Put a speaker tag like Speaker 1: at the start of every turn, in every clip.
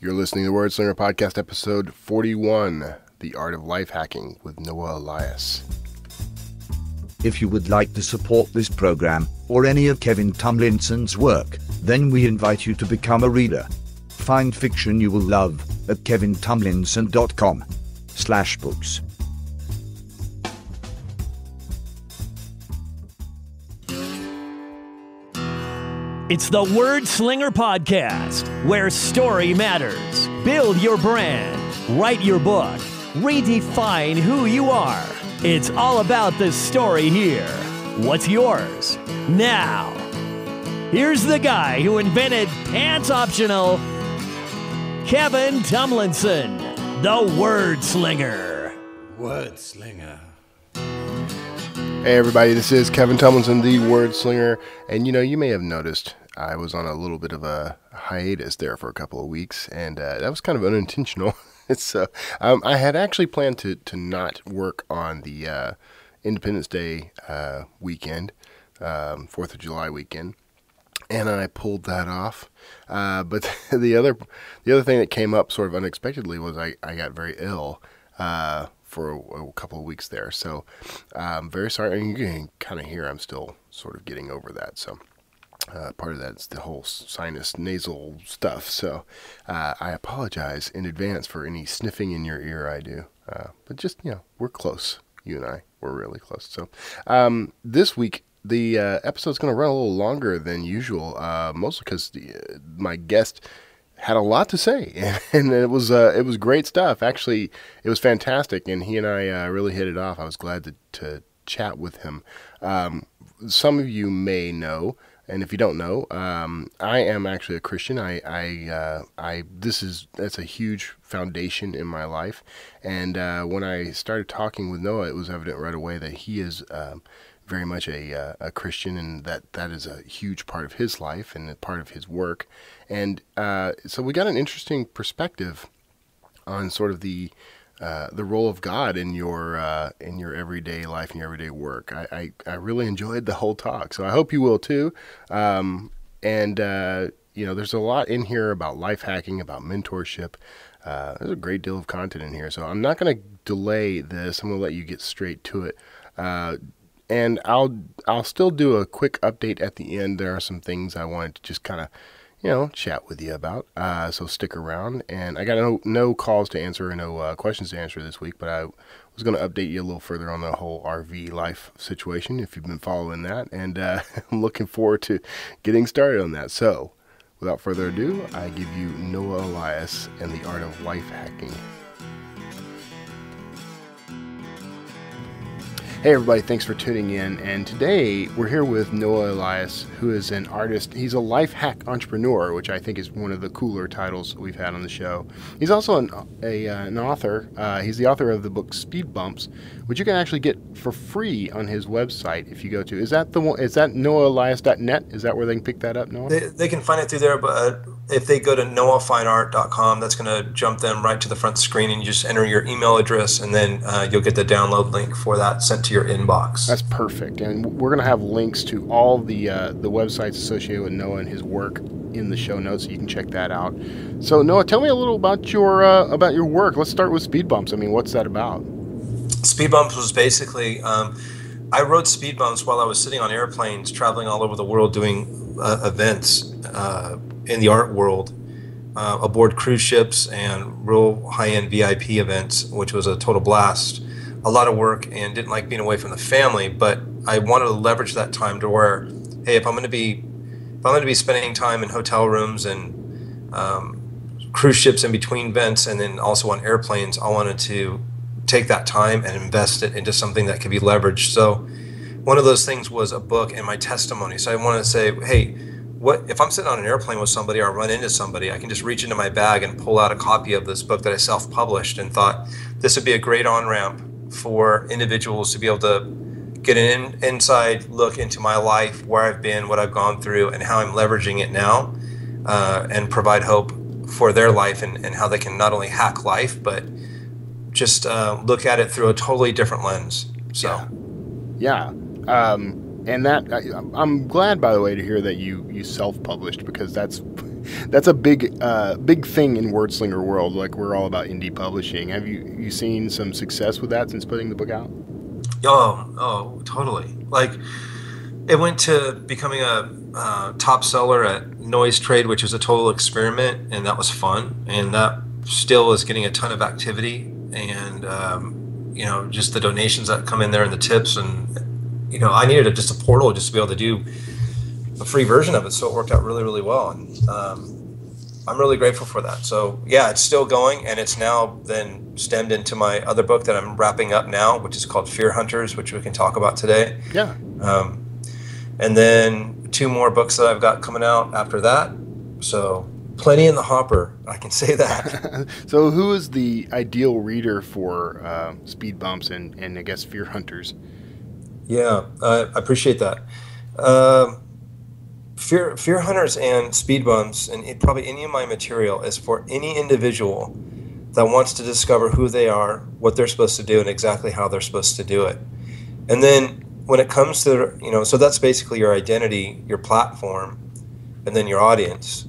Speaker 1: You're listening to Word Slinger Podcast, episode 41, The Art of Life Hacking with Noah Elias.
Speaker 2: If you would like to support this program, or any of Kevin Tomlinson's work, then we invite you to become a reader. Find fiction you will love at kevintomlinson.com/books.
Speaker 3: It's the Word Slinger Podcast, where story matters. Build your brand, write your book, redefine who you are. It's all about the story here. What's yours? Now, here's the guy who invented Pants Optional, Kevin Tomlinson, the Word Slinger.
Speaker 4: Word Slinger.
Speaker 1: Hey everybody, this is Kevin Tomlinson, the Word Slinger, and you may have noticed I was on a little bit of a hiatus there for a couple of weeks, and that was kind of unintentional. I had actually planned to not work on the Independence Day weekend, 4th of July weekend, and I pulled that off. But the other thing that came up sort of unexpectedly was I got very ill for a couple of weeks there. So I'm very sorry. And you can kind of hear I'm still sort of getting over that. So part of that's the whole sinus nasal stuff. So I apologize in advance for any sniffing in your ear I do. But just, we're close. You and I, we're really close. So this week, the episode's going to run a little longer than usual, mostly because my guest had a lot to say, and it was great stuff. Actually, it was fantastic, and he and I really hit it off. I was glad to chat with him. Some of you may know, and if you don't know, I am actually a Christian. That's a huge foundation in my life, and when I started talking with Noah, it was evident right away that he is very much a Christian, and that is a huge part of his life and a part of his work. And so we got an interesting perspective on sort of the role of God in your everyday life and your everyday work. I really enjoyed the whole talk, so I hope you will too. There's a lot in here about life hacking, about mentorship. There's a great deal of content in here, so I'm not going to delay this. I'm going to let you get straight to it. And I'll still do a quick update at the end. There are some things I wanted to just kind of, chat with you about. So stick around. And I got no calls to answer, no questions to answer this week, but I was going to update you a little further on the whole RV life situation, if you've been following that. And I'm looking forward to getting started on that. So without further ado, I give you Noah Elias and the Art of Life Hacking. Hey everybody, thanks for tuning in, and today we're here with Noah Elias, who is an artist. He's a life hack entrepreneur, which I think is one of the cooler titles we've had on the show. He's also an author. He's the author of the book Speed Bumps, which you can actually get for free on his website if you go to. Is that noahelias.net? Is that where they can pick that up, Noah?
Speaker 5: They can find it through there, but if they go to noahfineart.com, that's going to jump them right to the front screen, and you just enter your email address, and then you'll get the download link for that sent to your inbox.
Speaker 1: That's perfect, and we're going to have links to all the websites associated with Noah and his work in the show notes, so you can check that out. So Noah, tell me a little about your work. Let's start with Speed Bumps. I mean, what's that about?
Speaker 5: Speed Bumps was basically I wrote Speed Bumps while I was sitting on airplanes traveling all over the world doing events in the art world, aboard cruise ships and real high-end VIP events, which was a total blast. A lot of work, and didn't like being away from the family, but I wanted to leverage that time to where, hey, if I'm going to be spending time in hotel rooms and cruise ships in between events, and then also on airplanes, I wanted to take that time and invest it into something that could be leveraged. So one of those things was a book and my testimony. So I wanted to say, hey, what if I'm sitting on an airplane with somebody or I run into somebody, I can just reach into my bag and pull out a copy of this book that I self-published, and thought this would be a great on-ramp for individuals to be able to get an inside look into my life, where I've been, what I've gone through, and how I'm leveraging it now, and provide hope for their life, and how they can not only hack life, but just look at it through a totally different lens. So,
Speaker 1: yeah. And that I'm glad, by the way, to hear that you self-published, because that's That's a big thing in Wordslinger world. Like, we're all about indie publishing. Have you seen some success with that since putting the book out?
Speaker 5: Oh, totally. Like, it went to becoming a top seller at Noise Trade, which was a total experiment, and that was fun. And that still is getting a ton of activity, and just the donations that come in there and the tips, and I needed just a portal just to be able to do a free version of it, so it worked out really, really well, and I'm really grateful for that. So yeah, it's still going, and it's now then stemmed into my other book that I'm wrapping up now, which is called Fear Hunters, which we can talk about today.
Speaker 1: Yeah.
Speaker 5: And then 2 more books that I've got coming out after that. So plenty in the hopper, I can say that.
Speaker 1: So who is the ideal reader for Speed Bumps and I guess Fear Hunters?
Speaker 5: Yeah, I appreciate that. Fear Hunters and Speed Bumps, and probably any of my material, is for any individual that wants to discover who they are, what they're supposed to do, and exactly how they're supposed to do it. And then when it comes to, so that's basically your identity, your platform, and then your audience.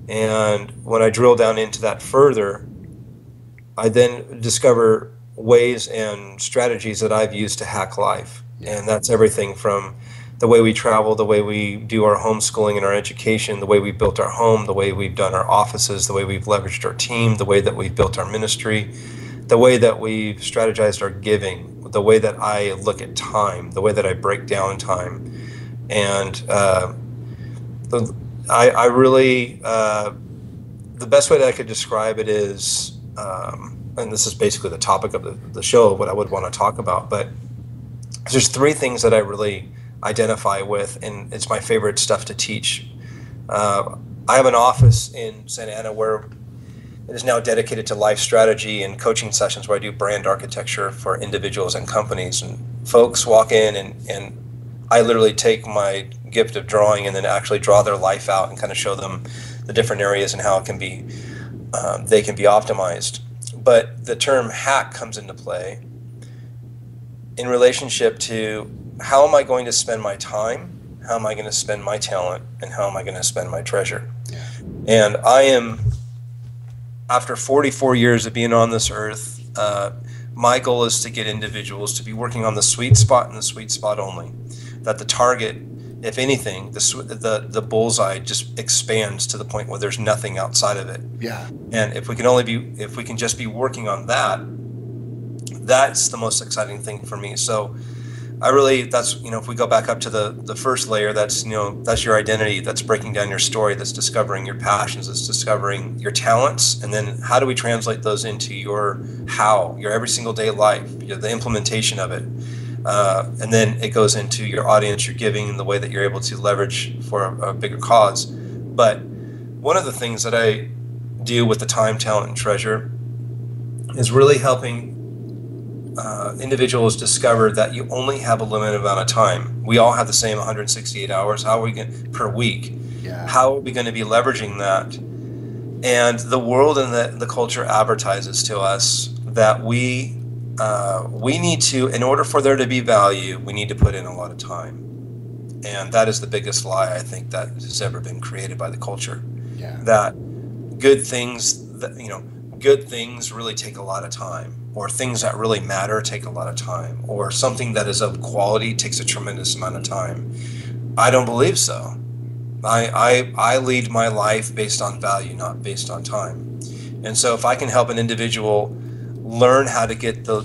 Speaker 5: And when I drill down into that further, I then discover ways and strategies that I've used to hack life. And that's everything from the way we travel, the way we do our homeschooling and our education, the way we built our home, the way we've done our offices, the way we've leveraged our team, the way that we've built our ministry, the way that we've strategized our giving, the way that I look at time, the way that I break down time. And I really, the best way that I could describe it is, and this is basically the topic of the show, what I would want to talk about, but there's 3 things that I really identify with, and it's my favorite stuff to teach. I have an office in Santa Ana where it is now dedicated to life strategy and coaching sessions where I do brand architecture for individuals and companies. And folks walk in, and I literally take my gift of drawing and then actually draw their life out and kind of show them the different areas and how it can be, they can be optimized. But the term hack comes into play in relationship to how am I going to spend my time, how am I going to spend my talent, and how am I going to spend my treasure. Yeah. And I am, after 44 years of being on this earth, my goal is to get individuals to be working on the sweet spot and the sweet spot only. That the target, if anything, the bullseye just expands to the point where there's nothing outside of it. Yeah. And if we can just be working on that, that's the most exciting thing for me. So that's, if we go back up to the first layer, that's your identity, that's breaking down your story, that's discovering your passions, that's discovering your talents, and then how do we translate those into your every single day life, the implementation of it. And then it goes into your audience, your giving, and the way that you're able to leverage for a bigger cause. But one of the things that I do with the time, talent, and treasure is really helping individuals discover that you only have a limited amount of time. We all have the same 168 hours. How are we per week? Yeah. How are we going to be leveraging that? And the world and the culture advertises to us that we need to, in order for there to be value, we need to put in a lot of time. And that is the biggest lie I think that has ever been created by the culture. Yeah. That good things really take a lot of time, or things that really matter take a lot of time, or something that is of quality takes a tremendous amount of time. I don't believe so. I lead my life based on value, not based on time. And so if I can help an individual learn how to get the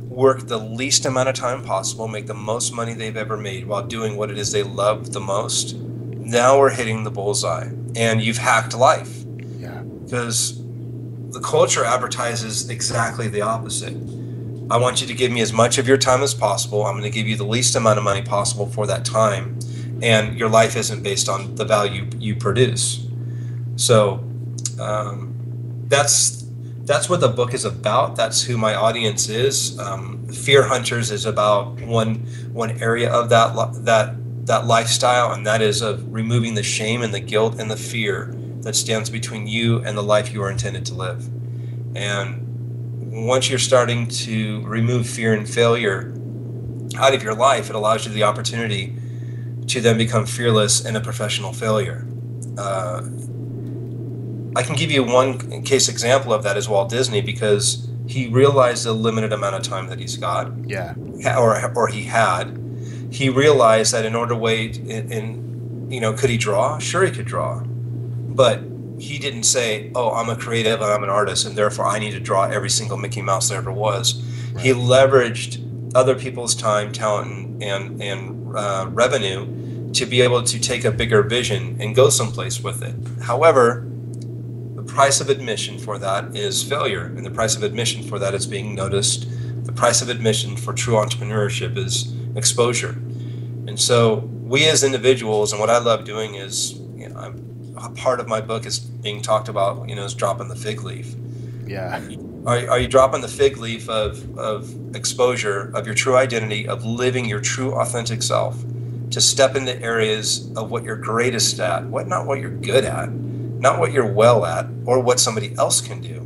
Speaker 5: work the least amount of time possible, make the most money they've ever made while doing what it is they love the most, now we're hitting the bullseye, and you've hacked life. Yeah. Because the culture advertises exactly the opposite. I want you to give me as much of your time as possible. I'm going to give you the least amount of money possible for that time, and your life isn't based on the value you produce. So that's what the book is about. That's who my audience is. Fear Hunters is about one area of that lifestyle, and that is of removing the shame and the guilt and the fear that stands between you and the life you are intended to live. And once you're starting to remove fear and failure out of your life, it allows you the opportunity to then become fearless and a professional failure. I can give you one case example of that is Walt Disney, because he realized the limited amount of time that he's got,
Speaker 1: Yeah.
Speaker 5: or he had. He realized that in order to wait, could he draw? Sure, he could draw, but he didn't say, "Oh, I'm a creative and I'm an artist, and therefore I need to draw every single Mickey Mouse there ever was." Right. He leveraged other people's time, talent, and revenue to be able to take a bigger vision and go someplace with it. However, the price of admission for that is failure, and the price of admission for that is being noticed. The price of admission for true entrepreneurship is exposure. And so we as individuals, and what I love doing is, a part of my book is being talked about, is dropping the fig leaf.
Speaker 1: Yeah.
Speaker 5: Are you dropping the fig leaf of exposure, of your true identity, of living your true authentic self, to step into areas of what you're greatest at, not what you're good at, not what you're well at, or what somebody else can do,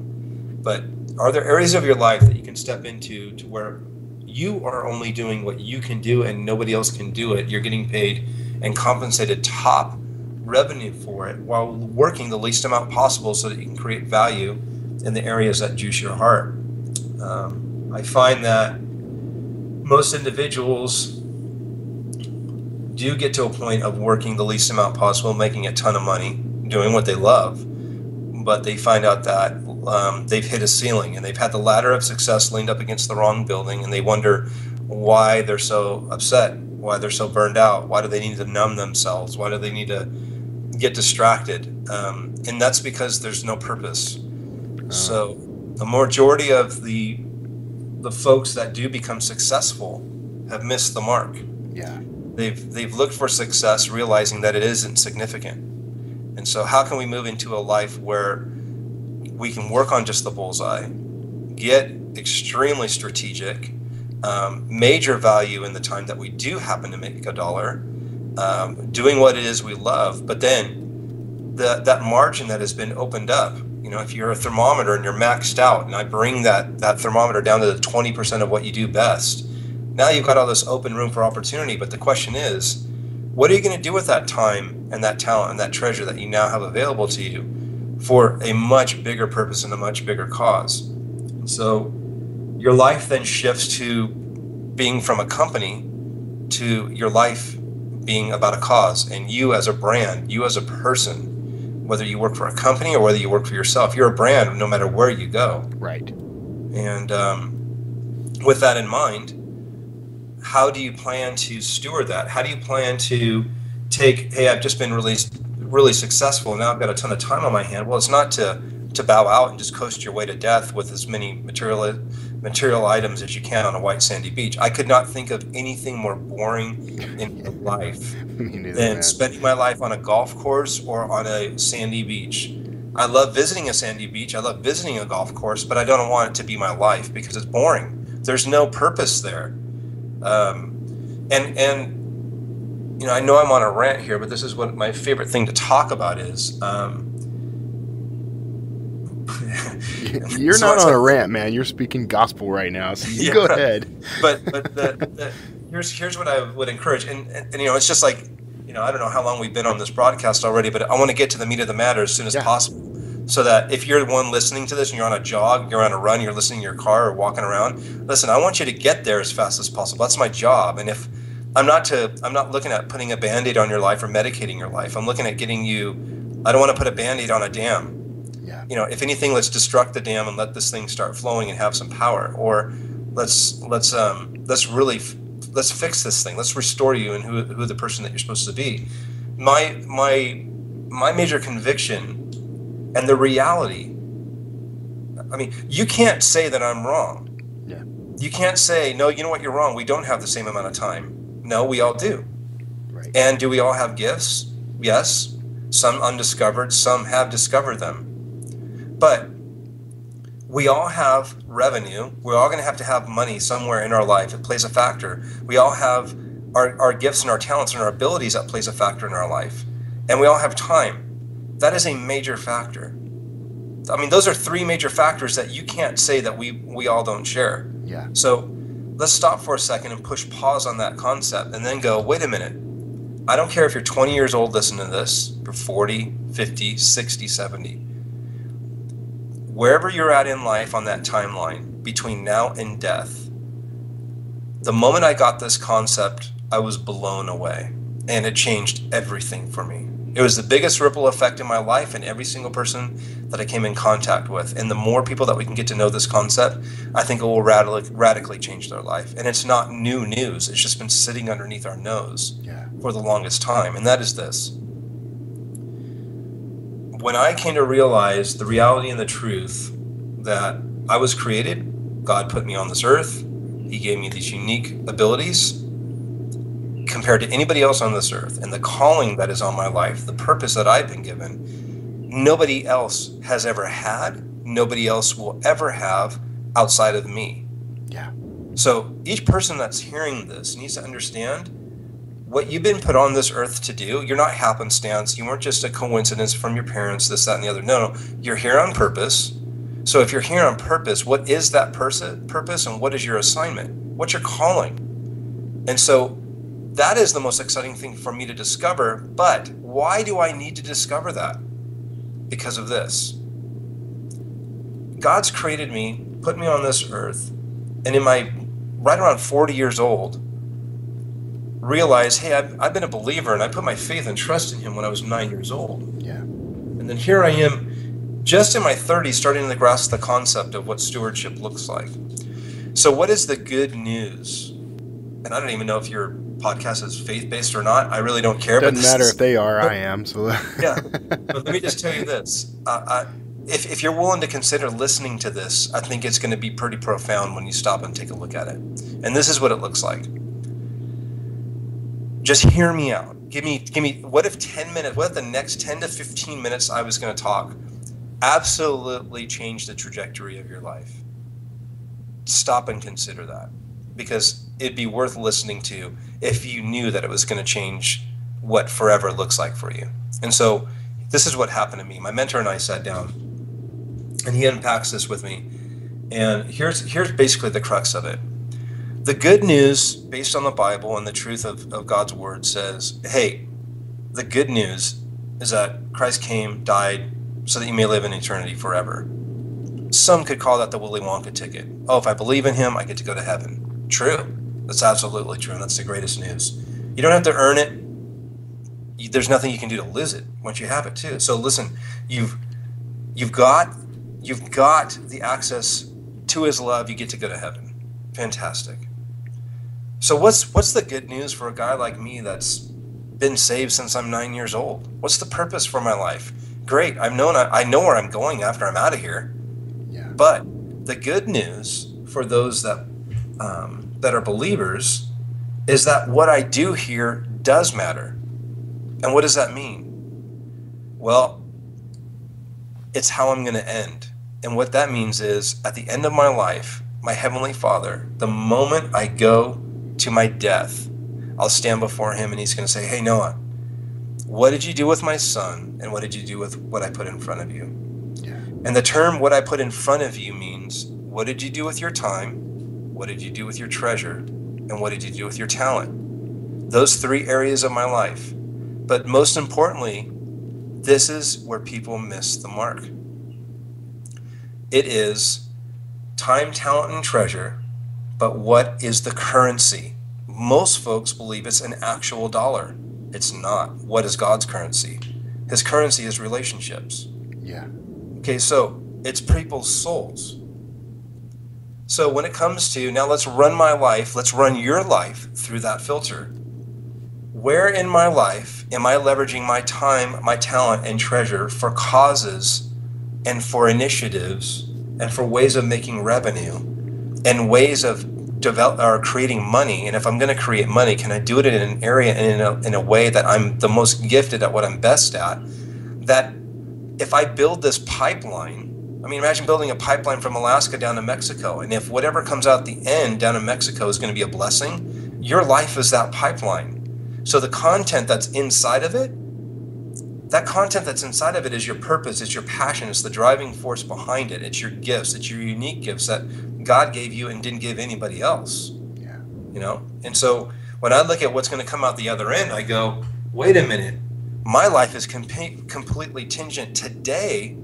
Speaker 5: but are there areas of your life that you can step into to where you are only doing what you can do and nobody else can do it? You're getting paid and compensated top revenue for it while working the least amount possible so that you can create value in the areas that juice your heart. I find that most individuals do get to a point of working the least amount possible, making a ton of money, doing what they love, but they find out that they've hit a ceiling and they've had the ladder of success leaned up against the wrong building, and they wonder why they're so upset, why they're so burned out, why do they need to numb themselves, why do they need to get distracted, and that's because there's no purpose. So the majority of the folks that do become successful have missed the mark.
Speaker 1: Yeah.
Speaker 5: They've looked for success, realizing that it isn't significant. And so how can we move into a life where we can work on just the bullseye, get extremely strategic, major value in the time that we do happen to make a dollar, doing what it is we love, but then that margin that has been opened up, if you're a thermometer and you're maxed out, and I bring that thermometer down to the 20% of what you do best, now you've got all this open room for opportunity. But the question is, what are you going to do with that time and that talent and that treasure that you now have available to you for a much bigger purpose and a much bigger cause? So your life then shifts to being from a company to your life being about a cause, and you as a brand, you as a person, whether you work for a company or whether you work for yourself, you're a brand no matter where you go.
Speaker 1: Right.
Speaker 5: And with that in mind, how do you plan to steward that? How do you plan to take, hey, I've just been really successful, and now I've got a ton of time on my hand? Well, it's not to bow out and just coast your way to death with as many material items as you can on a white sandy beach. I could not think of anything more boring in life than spending my life on a golf course or on a sandy beach. I love visiting a sandy beach. I love visiting a golf course, but I don't want it to be my life because it's boring. There's no purpose there. And I know I'm on a rant here, but this is what my favorite thing to talk about is.
Speaker 1: You're so not on a rant, man. You're speaking gospel right now, so you go ahead.
Speaker 5: But here's what I would encourage, and it's just like, I don't know how long we've been on this broadcast already, but I want to get to the meat of the matter as soon as possible, so that if you're the one listening to this and you're on a jog, you're on a run, you're listening to your car or walking around, listen, I want you to get there as fast as possible. That's my job. And if I'm not looking at putting a Band-Aid on your life or medicating your life. I'm looking at getting you. I don't want to put a Band-Aid on a dam. Yeah. If anything, let's destruct the dam and let this thing start flowing and have some power. Or let's fix this thing. Let's restore you and who the person that you're supposed to be. My major conviction and the reality. I mean, you can't say that I'm wrong. Yeah. You can't say, no, you know what, you're wrong. We don't have the same amount of time. No, we all do. Right. And do we all have gifts? Yes. Some undiscovered, some have discovered them. But we all have revenue. We're all going to have money somewhere in our life. It plays a factor. We all have our gifts and our talents and our abilities that plays a factor in our life. And we all have time. That is a major factor. I mean, those are three major factors that you can't say that we all don't share. Yeah. So let's stop for a second and push pause on that concept and then go, wait a minute. I don't care if you're 20 years old listening to this, you're 40, 50, 60, 70. wherever you're at in life on that timeline between now and death, the moment I got this concept, I was blown away, and it changed everything for me. It was the biggest ripple effect in my life and every single person that I came in contact with. And the more people that we can get to know this concept, I think it will radically change their life. And it's not new news. It's just been sitting underneath our nose for the longest time. And that is this. When I came to realize the reality and the truth that I was created, God put me on this earth. He gave me these unique abilities compared to anybody else on this earth, and the calling that is on my life, the purpose that I've been given, nobody else has ever had, nobody else will ever have outside of me.
Speaker 1: Yeah.
Speaker 5: So each person that's hearing this needs to understand what you've been put on this earth to do. You're not happenstance. You weren't just a coincidence from your parents, this, that, and the other. No, you're here on purpose. So if you're here on purpose, what is that purpose, and what is your assignment? What's your calling? And so that is the most exciting thing for me to discover. But why do I need to discover that? Because of this. God's created me, put me on this earth, and in my right around 40 years old, realized, hey, I've been a believer, and I put my faith and trust in him when I was 9 years old.
Speaker 1: Yeah.
Speaker 5: And then here I am, just in my 30s, starting to grasp the concept of what stewardship looks like. So what is the good news? And I don't even know if your podcast is faith-based or not. I really don't care.
Speaker 1: Doesn't matter if they are. I am. So
Speaker 5: yeah. But let me just tell you this. If you're willing to consider listening to this, I think it's going to be pretty profound when you stop and take a look at it. And this is what it looks like. Just hear me out. Give me. What if 10 minutes? What if the next 10 to 15 minutes I was going to talk absolutely change the trajectory of your life? Stop and consider that, because it'd be worth listening to if you knew that it was going to change what forever looks like for you. And so this is what happened to me. My mentor and I sat down, and he unpacks this with me. And here's basically the crux of it. The good news, based on the Bible and the truth of God's word, says, hey, the good news is that Christ came, died, so that you may live in eternity forever. Some could call that the Willy Wonka ticket. Oh, if I believe in him, I get to go to heaven. True. That's absolutely true, and that's the greatest news. You don't have to earn it. There's nothing you can do to lose it once you have it too. So listen, you've got the access to his love. You get to go to heaven. Fantastic. So what's the good news for a guy like me that's been saved since I'm 9 years old? What's the purpose for my life? Great. I know where I'm going after I'm out of here.
Speaker 1: Yeah.
Speaker 5: But the good news for those that are believers is that what I do here does matter. And what does that mean? Well, it's how I'm going to end. And what that means is, at the end of my life, my Heavenly Father, the moment I go to my death, I'll stand before him, and he's going to say, hey, Noah, what did you do with my son? And what did you do with what I put in front of you?
Speaker 1: Yeah.
Speaker 5: And the term what I put in front of you means, what did you do with your time? What did you do with your treasure? And what did you do with your talent? Those three areas of my life. But most importantly, this is where people miss the mark. It is time, talent, and treasure, but what is the currency? Most folks believe it's an actual dollar. It's not. What is God's currency? His currency is relationships.
Speaker 1: Yeah.
Speaker 5: Okay, so it's people's souls. So when it comes to, now let's run my life, let's run your life through that filter. Where in my life am I leveraging my time, my talent, and treasure for causes and for initiatives and for ways of making revenue and ways of creating money? And if I'm going to create money, can I do it in an area and in a way that I'm the most gifted at what I'm best at? That if I build this pipeline, I mean, imagine building a pipeline from Alaska down to Mexico. And if whatever comes out the end down in Mexico is going to be a blessing, your life is that pipeline. So the content that's inside of it, that content that's inside of it is your purpose, it's your passion, it's the driving force behind it, it's your gifts, it's your unique gifts that God gave you and didn't give anybody else.
Speaker 1: Yeah.
Speaker 5: You know? And so when I look at what's going to come out the other end, I go, wait a minute, my life is completely tingent today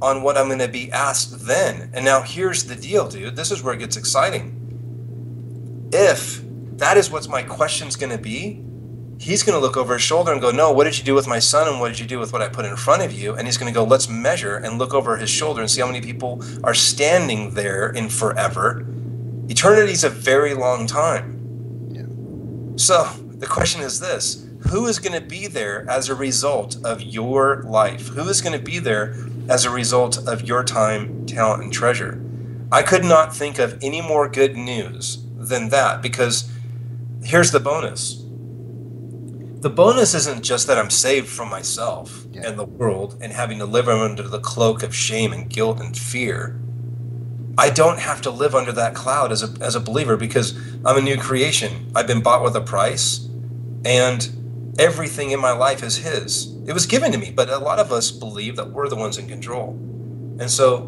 Speaker 5: on what I'm going to be asked then. And now here's the deal, dude. This is where it gets exciting. If that is what my question's going to be, he's going to look over his shoulder and go, no, what did you do with my son, and what did you do with what I put in front of you? And he's going to go, let's measure, and look over his shoulder and see how many people are standing there in forever. Eternity is a very long time. Yeah. So the question is this: who is going to be there as a result of your life? Who is going to be there as a result of your time, talent, and treasure? I could not think of any more good news than that, because here's the bonus. The bonus isn't just that I'm saved from myself and the world and having to live under the cloak of shame and guilt and fear. I don't have to live under that cloud as a believer, because I'm a new creation. I've been bought with a price, and everything in my life is his. It was given to me, but a lot of us believe that we're the ones in control. And so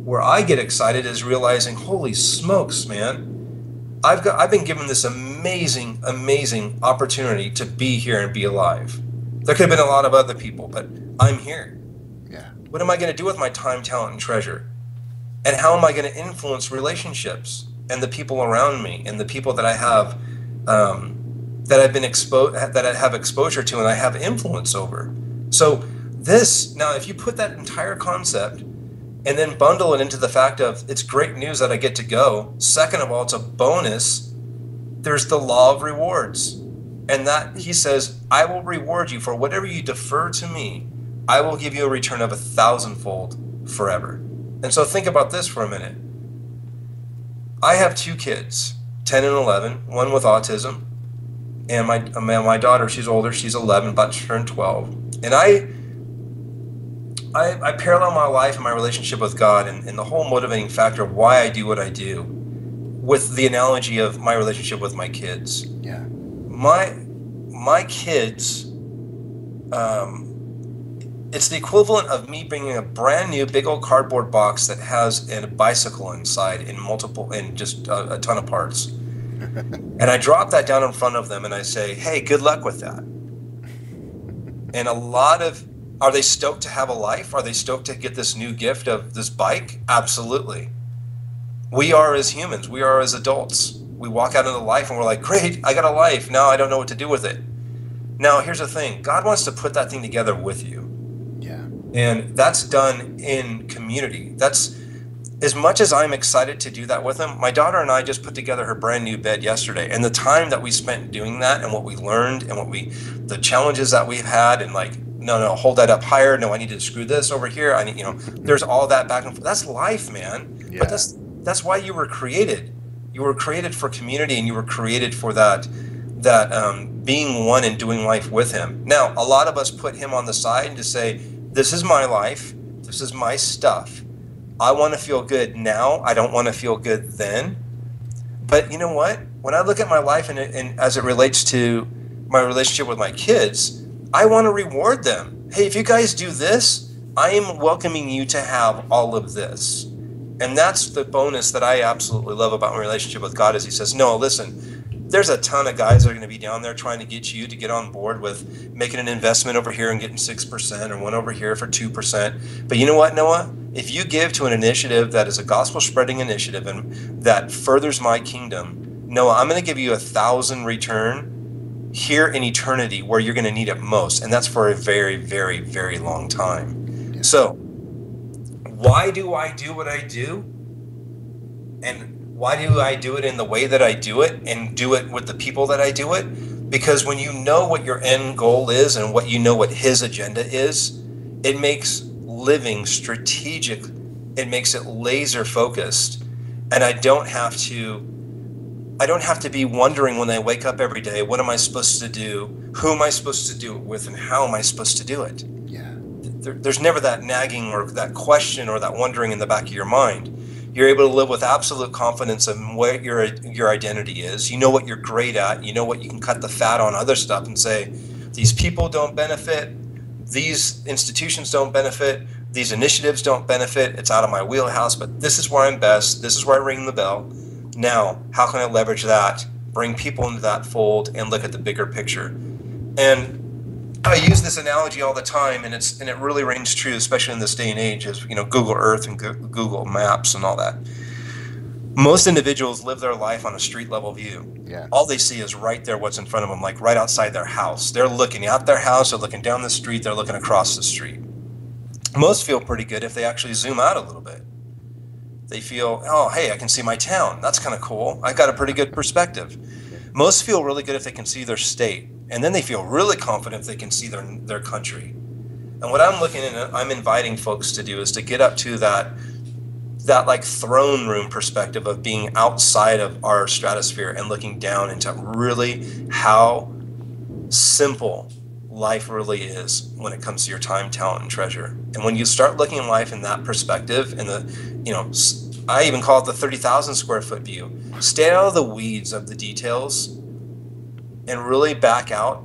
Speaker 5: where I get excited is realizing, holy smokes, man, I've been given this amazing, amazing opportunity to be here and be alive. There could have been a lot of other people, but I'm here.
Speaker 1: Yeah.
Speaker 5: What am I going to do with my time, talent, and treasure? And how am I going to influence relationships and the people around me and the people that I have that I've been that I have exposure to and I have influence over? So this, now if you put that entire concept and then bundle it into the fact of, it's great news that I get to go. Second of all, it's a bonus. There's the law of rewards. And that he says, I will reward you for whatever you defer to me. I will give you a return of 1,000-fold forever. And so think about this for a minute. I have 2 kids, 10 and 11, one with autism. And my daughter, she's older, she's 11, about to turn 12. And I parallel my life and my relationship with God and the whole motivating factor of why I do what I do with the analogy of my relationship with my kids.
Speaker 1: Yeah.
Speaker 5: My kids, it's the equivalent of me bringing a brand new big old cardboard box that has a bicycle inside in just a ton of parts. And I drop that down in front of them and I say, hey, good luck with that. And are they stoked to have a life? Are they stoked to get this new gift of this bike? Absolutely. We are as humans. We are as adults. We walk out into life and we're like, great, I got a life. Now I don't know what to do with it. Now, here's the thing. God wants to put that thing together with you.
Speaker 1: Yeah.
Speaker 5: And that's done in community. That's, as much as I'm excited to do that with him, my daughter and I just put together her brand new bed yesterday. And the time that we spent doing that and what we learned and the challenges that we've had, and like, no, hold that up higher. No, I need to screw this over here. There's all that back and forth. That's life, man. Yeah. But that's why you were created. You were created for community, and you were created for that being one and doing life with him. Now, a lot of us put him on the side and just say, this is my life. This is my stuff. I want to feel good now. I don't want to feel good then. But you know what? When I look at my life and as it relates to my relationship with my kids, I want to reward them. Hey, if you guys do this, I am welcoming you to have all of this. And that's the bonus that I absolutely love about my relationship with God, is he says, no, listen, there's a ton of guys that are going to be down there trying to get you to get on board with making an investment over here and getting 6% or one over here for 2%. But you know what, Noah? If you give to an initiative that is a gospel spreading initiative and that furthers my kingdom, Noah, I'm going to give you 1,000 return here in eternity where you're going to need it most. And that's for a very, very, very long time. Yeah. So why do I do what I do? And why do I do it in the way that I do it and do it with the people that I do it? Because when you know what your end goal is and what his agenda is, it makes living strategic. It makes it laser focused. And I don't have to be wondering when I wake up every day, what am I supposed to do? Who am I supposed to do it with? And how am I supposed to do it?
Speaker 1: Yeah.
Speaker 5: There's never that nagging or that question or that wondering in the back of your mind. You're able to live with absolute confidence of what your identity is. You know what you're great at. You know what you can cut the fat on other stuff and say, these people don't benefit. These institutions don't benefit. These initiatives don't benefit. It's out of my wheelhouse, but this is where I'm best. This is where I ring the bell. Now, how can I leverage that, bring people into that fold, and look at the bigger picture? And I use this analogy all the time, and it really rings true, especially in this day and age, as Google Earth and Google Maps and all that. Most individuals live their life on a street level view.
Speaker 1: Yeah.
Speaker 5: All they see is right there, what's in front of them, like right outside their house. They're looking out their house, they're looking down the street, they're looking across the street. Most feel pretty good if they actually zoom out a little bit. They feel, oh, hey, I can see my town. That's kind of cool. I got a pretty good perspective. Most feel really good if they can see their state. And then they feel really confident if they can see their country. And what I'm inviting folks to do is to get up to that like throne room perspective of being outside of our stratosphere and looking down into really how simple life really is when it comes to your time, talent, and treasure. And when you start looking at life in that perspective, and I even call it the 30,000 square foot view, stay out of the weeds of the details and really back out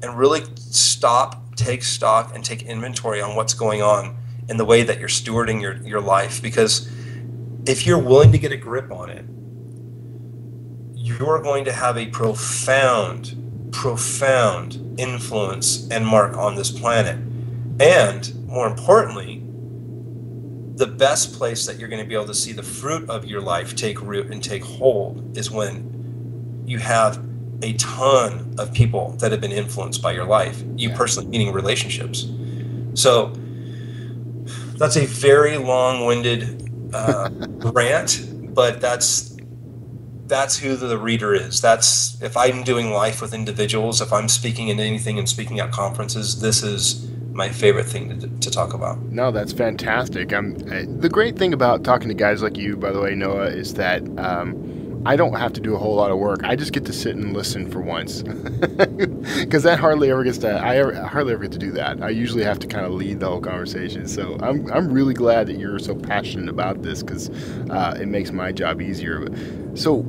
Speaker 5: and really stop, take stock, and take inventory on what's going on in the way that you're stewarding your life. Because if you're willing to get a grip on it, you're going to have a profound influence and mark on this planet. And more importantly, the best place that you're going to be able to see the fruit of your life take root and take hold is when you have a ton of people that have been influenced by your life, you personally, meaning relationships. So that's a very long-winded rant, but that's who the reader is. That's, if I'm doing life with individuals, if I'm speaking in anything and speaking at conferences, this is my favorite thing to talk about.
Speaker 1: No, that's fantastic. The great thing about talking to guys like you, by the way, Noah, is that I don't have to do a whole lot of work. I just get to sit and listen for once, because I hardly ever get to do that. I usually have to kind of lead the whole conversation. So I'm really glad that you're so passionate about this, because it makes my job easier. So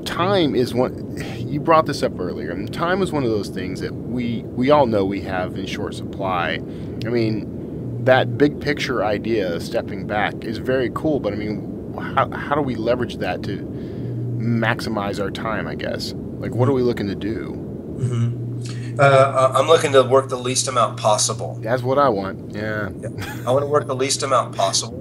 Speaker 1: time is one. You brought this up earlier, and time is one of those things that we all know we have in short supply. I mean, that big picture idea of stepping back is very cool, but I mean, how do we leverage that to maximize our time, I guess? Like, what are we looking to do?
Speaker 5: Mm-hmm. I'm looking to work the least amount possible.
Speaker 1: That's what I want. Yeah.
Speaker 5: I want to work the least amount possible.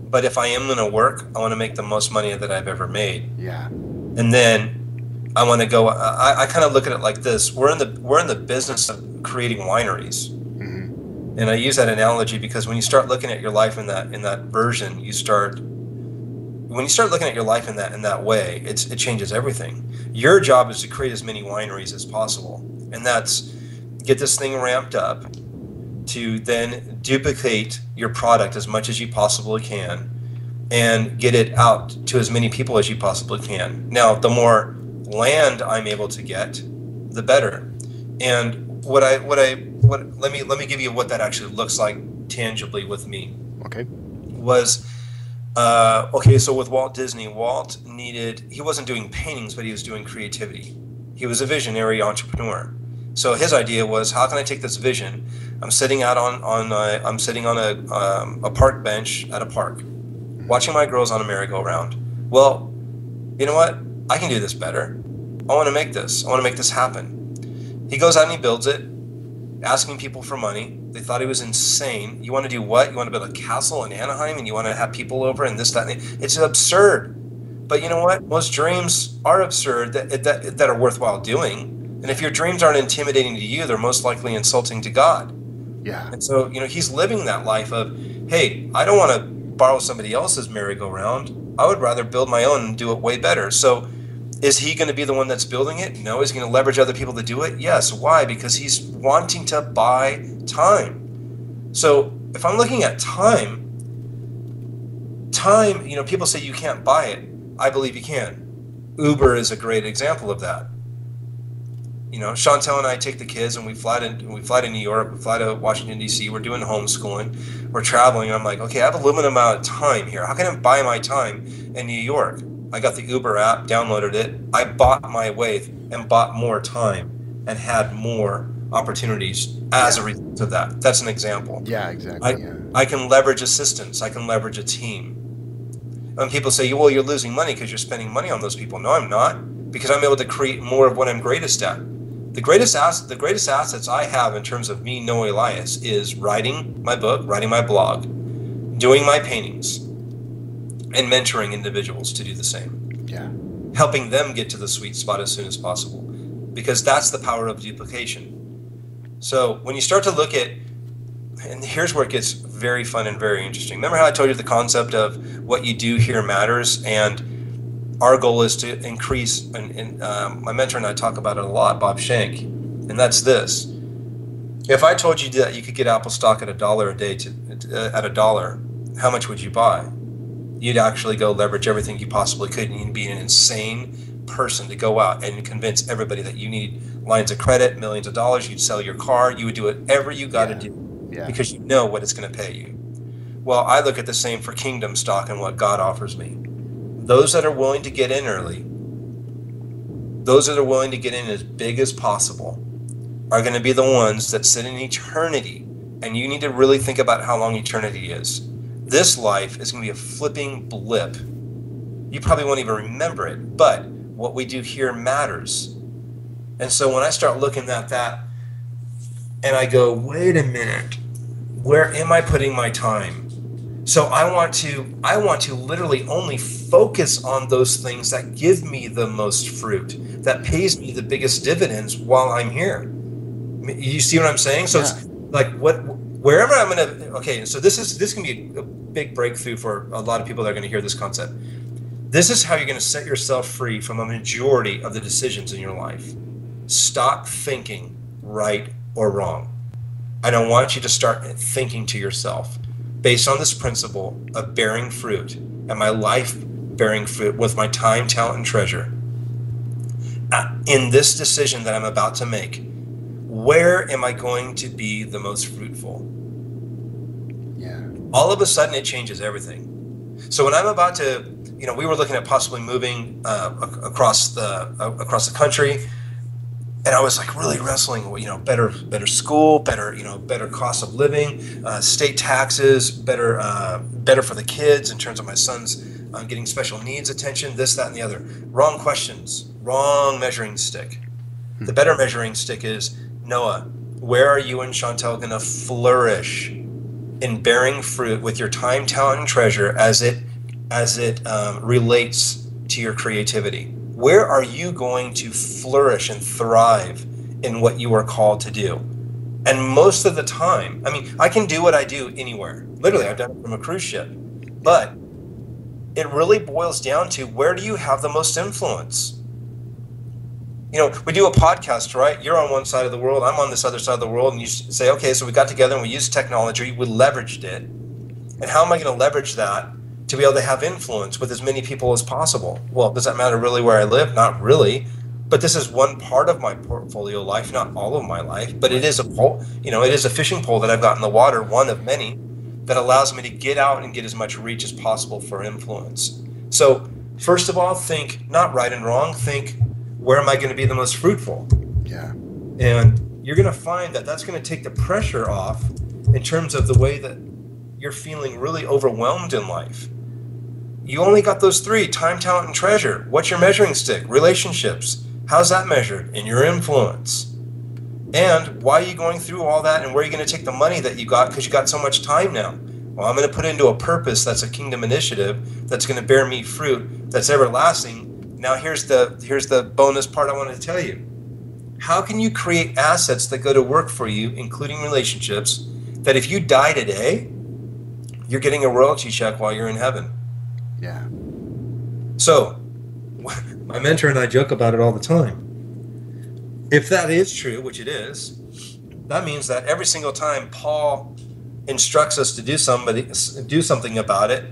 Speaker 5: But if I am going to work, I want to make the most money that I've ever made.
Speaker 1: Yeah.
Speaker 5: And then I want to go. I kind of look at it like this: we're in the business of creating wineries. Mm-hmm. And I use that analogy because when you start looking at your life in that version, when you start looking at your life in that way, it changes everything. Your job is to create as many wineries as possible, and that's get this thing ramped up to then duplicate your product as much as you possibly can and get it out to as many people as you possibly can. Now, the more land I'm able to get, the better. And let me give you what that actually looks like tangibly with me.
Speaker 1: Okay.
Speaker 5: So with Walt Disney, he wasn't doing paintings, but he was doing creativity. He was a visionary entrepreneur. So his idea was, how can I take this vision? I'm sitting out on a park bench at a park, watching my girls on a merry-go-round. Well, you know what? I can do this better. I want to make this happen. He goes out and he builds it, asking people for money. They thought he was insane. You want to do what? You want to build a castle in Anaheim and you want to have people over and this, that, and it's absurd. But you know what? Most dreams are absurd that are worthwhile doing. And if your dreams aren't intimidating to you, they're most likely insulting to God.
Speaker 1: Yeah.
Speaker 5: And so, he's living that life of, hey, I don't want to borrow somebody else's merry-go-round. I would rather build my own and do it way better. So is he going to be the one that's building it? No. Is he going to leverage other people to do it? Yes. Why? Because he's wanting to buy time. So if I'm looking at time, people say you can't buy it. I believe you can. Uber is a great example of that. Chantel and I take the kids and we fly to New York, we fly to Washington, D.C., we're doing homeschooling, we're traveling, and I'm like, okay, I have a limited amount of time here. How can I buy my time in New York? I got the Uber app, downloaded it, I bought my way and bought more time and had more opportunities as a result of that. That's an example.
Speaker 1: Yeah, exactly.
Speaker 5: I can leverage assistance, I can leverage a team. When people say, well, you're losing money because you're spending money on those people. No, I'm not, because I'm able to create more of what I'm greatest at. The greatest assets I have in terms of me, Noah Elias, is writing my book, writing my blog, doing my paintings, and mentoring individuals to do the same.
Speaker 1: Yeah.
Speaker 5: Helping them get to the sweet spot as soon as possible, because that's the power of duplication. So when you start to look at, and here's where it gets very fun and very interesting. Remember how I told you the concept of what you do here matters, and our goal is to increase, and my mentor and I talk about it a lot, Bob Shank, and that's this. If I told you that you could get Apple stock at $1 a day at $1, how much would you buy? You'd actually go leverage everything you possibly could, and you'd be an insane person to go out and convince everybody that you need lines of credit, millions of dollars. You'd sell your car. You would do whatever you got to do because you know what it's going to pay you. Well, I look at the same for kingdom stock and what God offers me. Those that are willing to get in early, those that are willing to get in as big as possible, are going to be the ones that sit in eternity. And you need to really think about how long eternity is. This life is going to be a flipping blip. You probably won't even remember it, but what we do here matters. And so when I start looking at that and I go, wait a minute, where am I putting my time? So I want to literally only focus on those things that give me the most fruit, that pays me the biggest dividends while I'm here. You see what I'm saying? So it's like wherever I'm going to, okay, so this can be a big breakthrough for a lot of people that are going to hear this concept. This is how you're going to set yourself free from a majority of the decisions in your life. Stop thinking right or wrong. I don't want you to start thinking to yourself based on this principle of bearing fruit and my life bearing fruit with my time, talent, and treasure. In this decision that I'm about to make, where am I going to be the most fruitful?
Speaker 1: Yeah.
Speaker 5: All of a sudden, it changes everything. So when I'm about to, we were looking at possibly moving across the country, and I was like really wrestling, better school, better cost of living, state taxes, better for the kids in terms of my son's getting special needs attention, this, that, and the other. Wrong questions, wrong measuring stick. The better measuring stick is, Noah, where are you and Chantel going to flourish in bearing fruit with your time, talent, and treasure as it relates to your creativity? Where are you going to flourish and thrive in what you are called to do? And most of the time, I can do what I do anywhere. Literally, I've done it from a cruise ship. But it really boils down to, where do you have the most influence? We do a podcast, right? You're on one side of the world, I'm on this other side of the world, and you say, okay, so we got together and we used technology, we leveraged it. And how am I going to leverage that to be able to have influence with as many people as possible? Well, does that matter really where I live? Not really. But this is one part of my portfolio life, not all of my life. But it is a pole, it is a fishing pole that I've got in the water, one of many, that allows me to get out and get as much reach as possible for influence. So first of all, think not right and wrong, think, where am I going to be the most fruitful?
Speaker 1: Yeah.
Speaker 5: And you're going to find that that's going to take the pressure off in terms of the way that you're feeling really overwhelmed in life. You only got those three: time, talent, and treasure. What's your measuring stick? Relationships. How's that measured? In your influence. And why are you going through all that, and where are you going to take the money that you got because you got so much time now? Well, I'm going to put it into a purpose that's a kingdom initiative that's going to bear me fruit that's everlasting. Now here's the bonus part I wanted to tell you. How can you create assets that go to work for you, including relationships, that if you die today, you're getting a royalty check while you're in heaven?
Speaker 1: Yeah.
Speaker 5: So, my mentor and I joke about it all the time. If that is true, which it is, that means that every single time Paul instructs us to do something about it,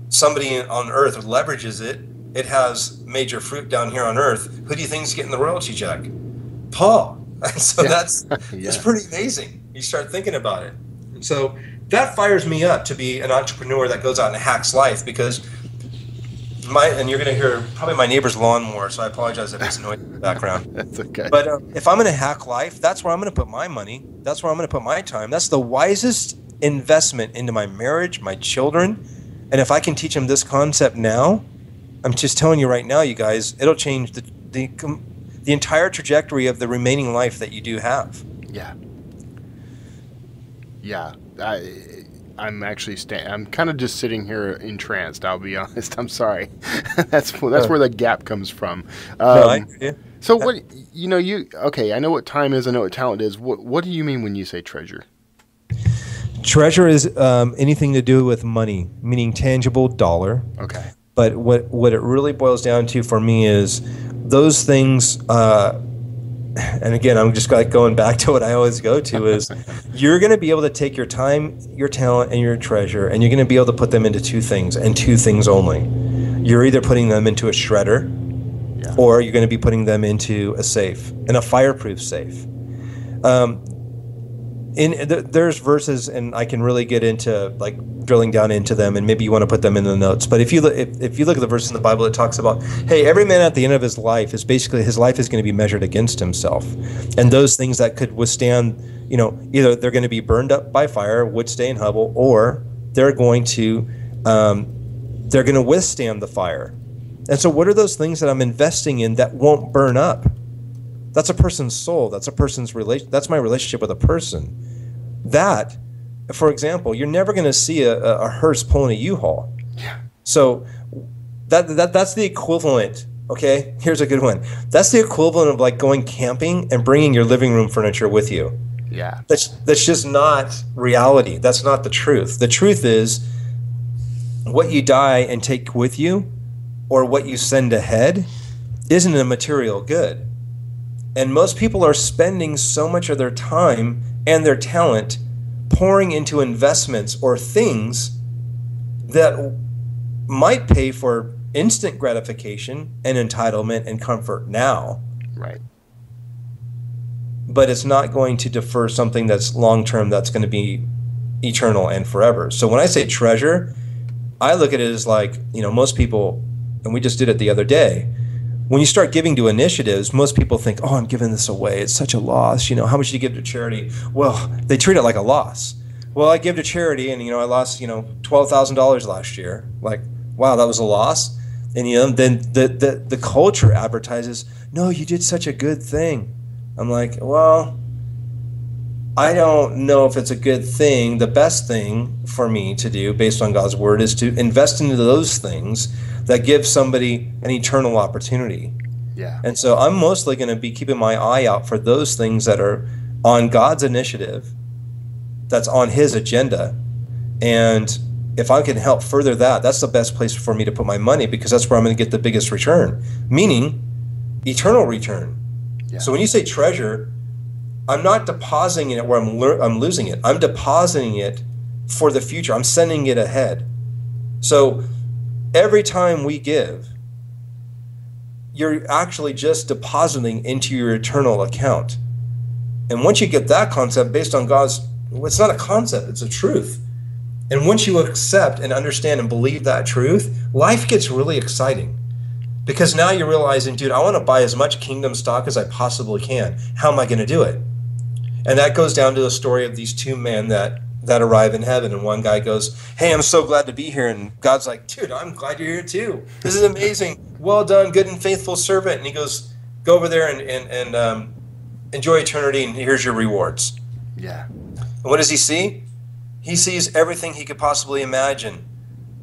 Speaker 5: somebody on earth leverages it, it has major fruit down here on earth. Who do you think is getting the royalty check? Paul. So that's pretty amazing. You start thinking about it. And so that fires me up to be an entrepreneur that goes out and hacks life, because and you're going to hear probably my neighbor's lawnmower, so I apologize if it's noisy in the background.
Speaker 1: That's okay.
Speaker 5: But if I'm going to hack life, that's where I'm going to put my money. That's where I'm going to put my time. That's the wisest investment into my marriage, my children. And if I can teach them this concept now, I'm just telling you right now, you guys, it'll change the the entire trajectory of the remaining life that you do have.
Speaker 1: Yeah. Yeah. I'm actually I'm kind of just sitting here entranced. I'll be honest. I'm sorry. that's where the gap comes from.
Speaker 5: No, I agree.
Speaker 1: So what okay? I know what time is. I know what talent is. What do you mean when you say treasure?
Speaker 5: Treasure is anything to do with money, meaning tangible dollar.
Speaker 1: Okay.
Speaker 5: But what it really boils down to for me is those things. And again, I'm just like going back to what I always go to is you're going to be able to take your time, your talent, and your treasure, and you're going to be able to put them into two things and two things only. You're either putting them into a shredder, or you're going to be putting them into a safe, in a fireproof safe. There's verses, and I can really get into like drilling down into them, and maybe you want to put them in the notes. But if you look at the verse in the Bible, it talks about, hey, every man at the end of his life is basically his life is going to be measured against himself, and those things that could withstand, either they're going to be burned up by fire, wood, stay, and hubble, or they're going to withstand the fire. And so, what are those things that I'm investing in that won't burn up? That's a person's soul. That's a person's relation. That's my relationship with a person. That, for example, you're never going to see a hearse pulling a U-Haul.
Speaker 1: Yeah.
Speaker 5: So that's the equivalent. Okay, here's a good one. That's the equivalent of like going camping and bringing your living room furniture with you.
Speaker 1: Yeah.
Speaker 5: That's just not reality. That's not the truth. The truth is what you die and take with you, or what you send ahead, isn't a material good. And most people are spending so much of their time and their talent pouring into investments or things that might pay for instant gratification and entitlement and comfort now.
Speaker 1: Right.
Speaker 5: But it's not going to defer something that's long-term, that's going to be eternal and forever. So when I say treasure, I look at it as like, most people, and we just did it the other day, when you start giving to initiatives, most people think, oh, I'm giving this away. It's such a loss. How much do you give to charity? Well, they treat it like a loss. Well, I give to charity, and, I lost, $12,000 last year. Like, wow, that was a loss. And, then the culture advertises, no, you did such a good thing. I'm like, well, I don't know if it's a good thing. The best thing for me to do, based on God's word, is to invest into those things that give somebody an eternal opportunity.
Speaker 1: Yeah.
Speaker 5: And so I'm mostly going to be keeping my eye out for those things that are on God's initiative, that's on his agenda. And if I can help further that, that's the best place for me to put my money, because that's where I'm going to get the biggest return, meaning eternal return. Yeah. So when you say treasure, I'm not depositing it where I'm losing it. I'm depositing it for the future. I'm sending it ahead. So every time we give, you're actually just depositing into your eternal account. And once you get that concept based on God's, it's not a concept, it's a truth. And once you accept and understand and believe that truth, life gets really exciting. Because now you're realizing, dude, I want to buy as much kingdom stock as I possibly can. How am I going to do it? And that goes down to the story of these two men that arrive in heaven. And one guy goes, hey, I'm so glad to be here. And God's like, dude, I'm glad you're here too. This is amazing. Well done, good and faithful servant. And he goes, go over there and enjoy eternity, and here's your rewards.
Speaker 1: Yeah.
Speaker 5: And what does he see? He sees everything he could possibly imagine.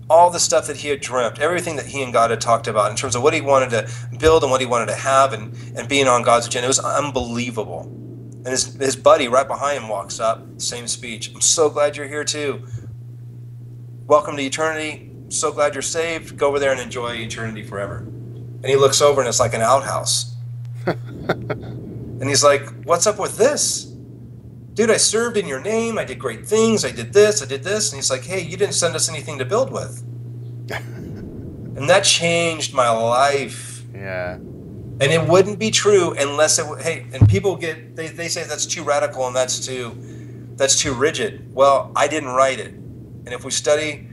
Speaker 5: All the stuff that he had dreamt, everything that he and God had talked about in terms of what he wanted to build and what he wanted to have, and being on God's agenda. It was unbelievable. And his buddy right behind him walks up, same speech. I'm so glad you're here too. Welcome to eternity. So glad you're saved. Go over there and enjoy eternity forever. And he looks over and it's like an outhouse. And he's like, what's up with this? Dude, I served in your name. I did great things. I did this. And he's like, hey, you didn't send us anything to build with. And that changed my life.
Speaker 1: Yeah.
Speaker 5: And it wouldn't be true unless it, hey, and people they say that's too radical and that's too rigid. Well, I didn't write it. And if we study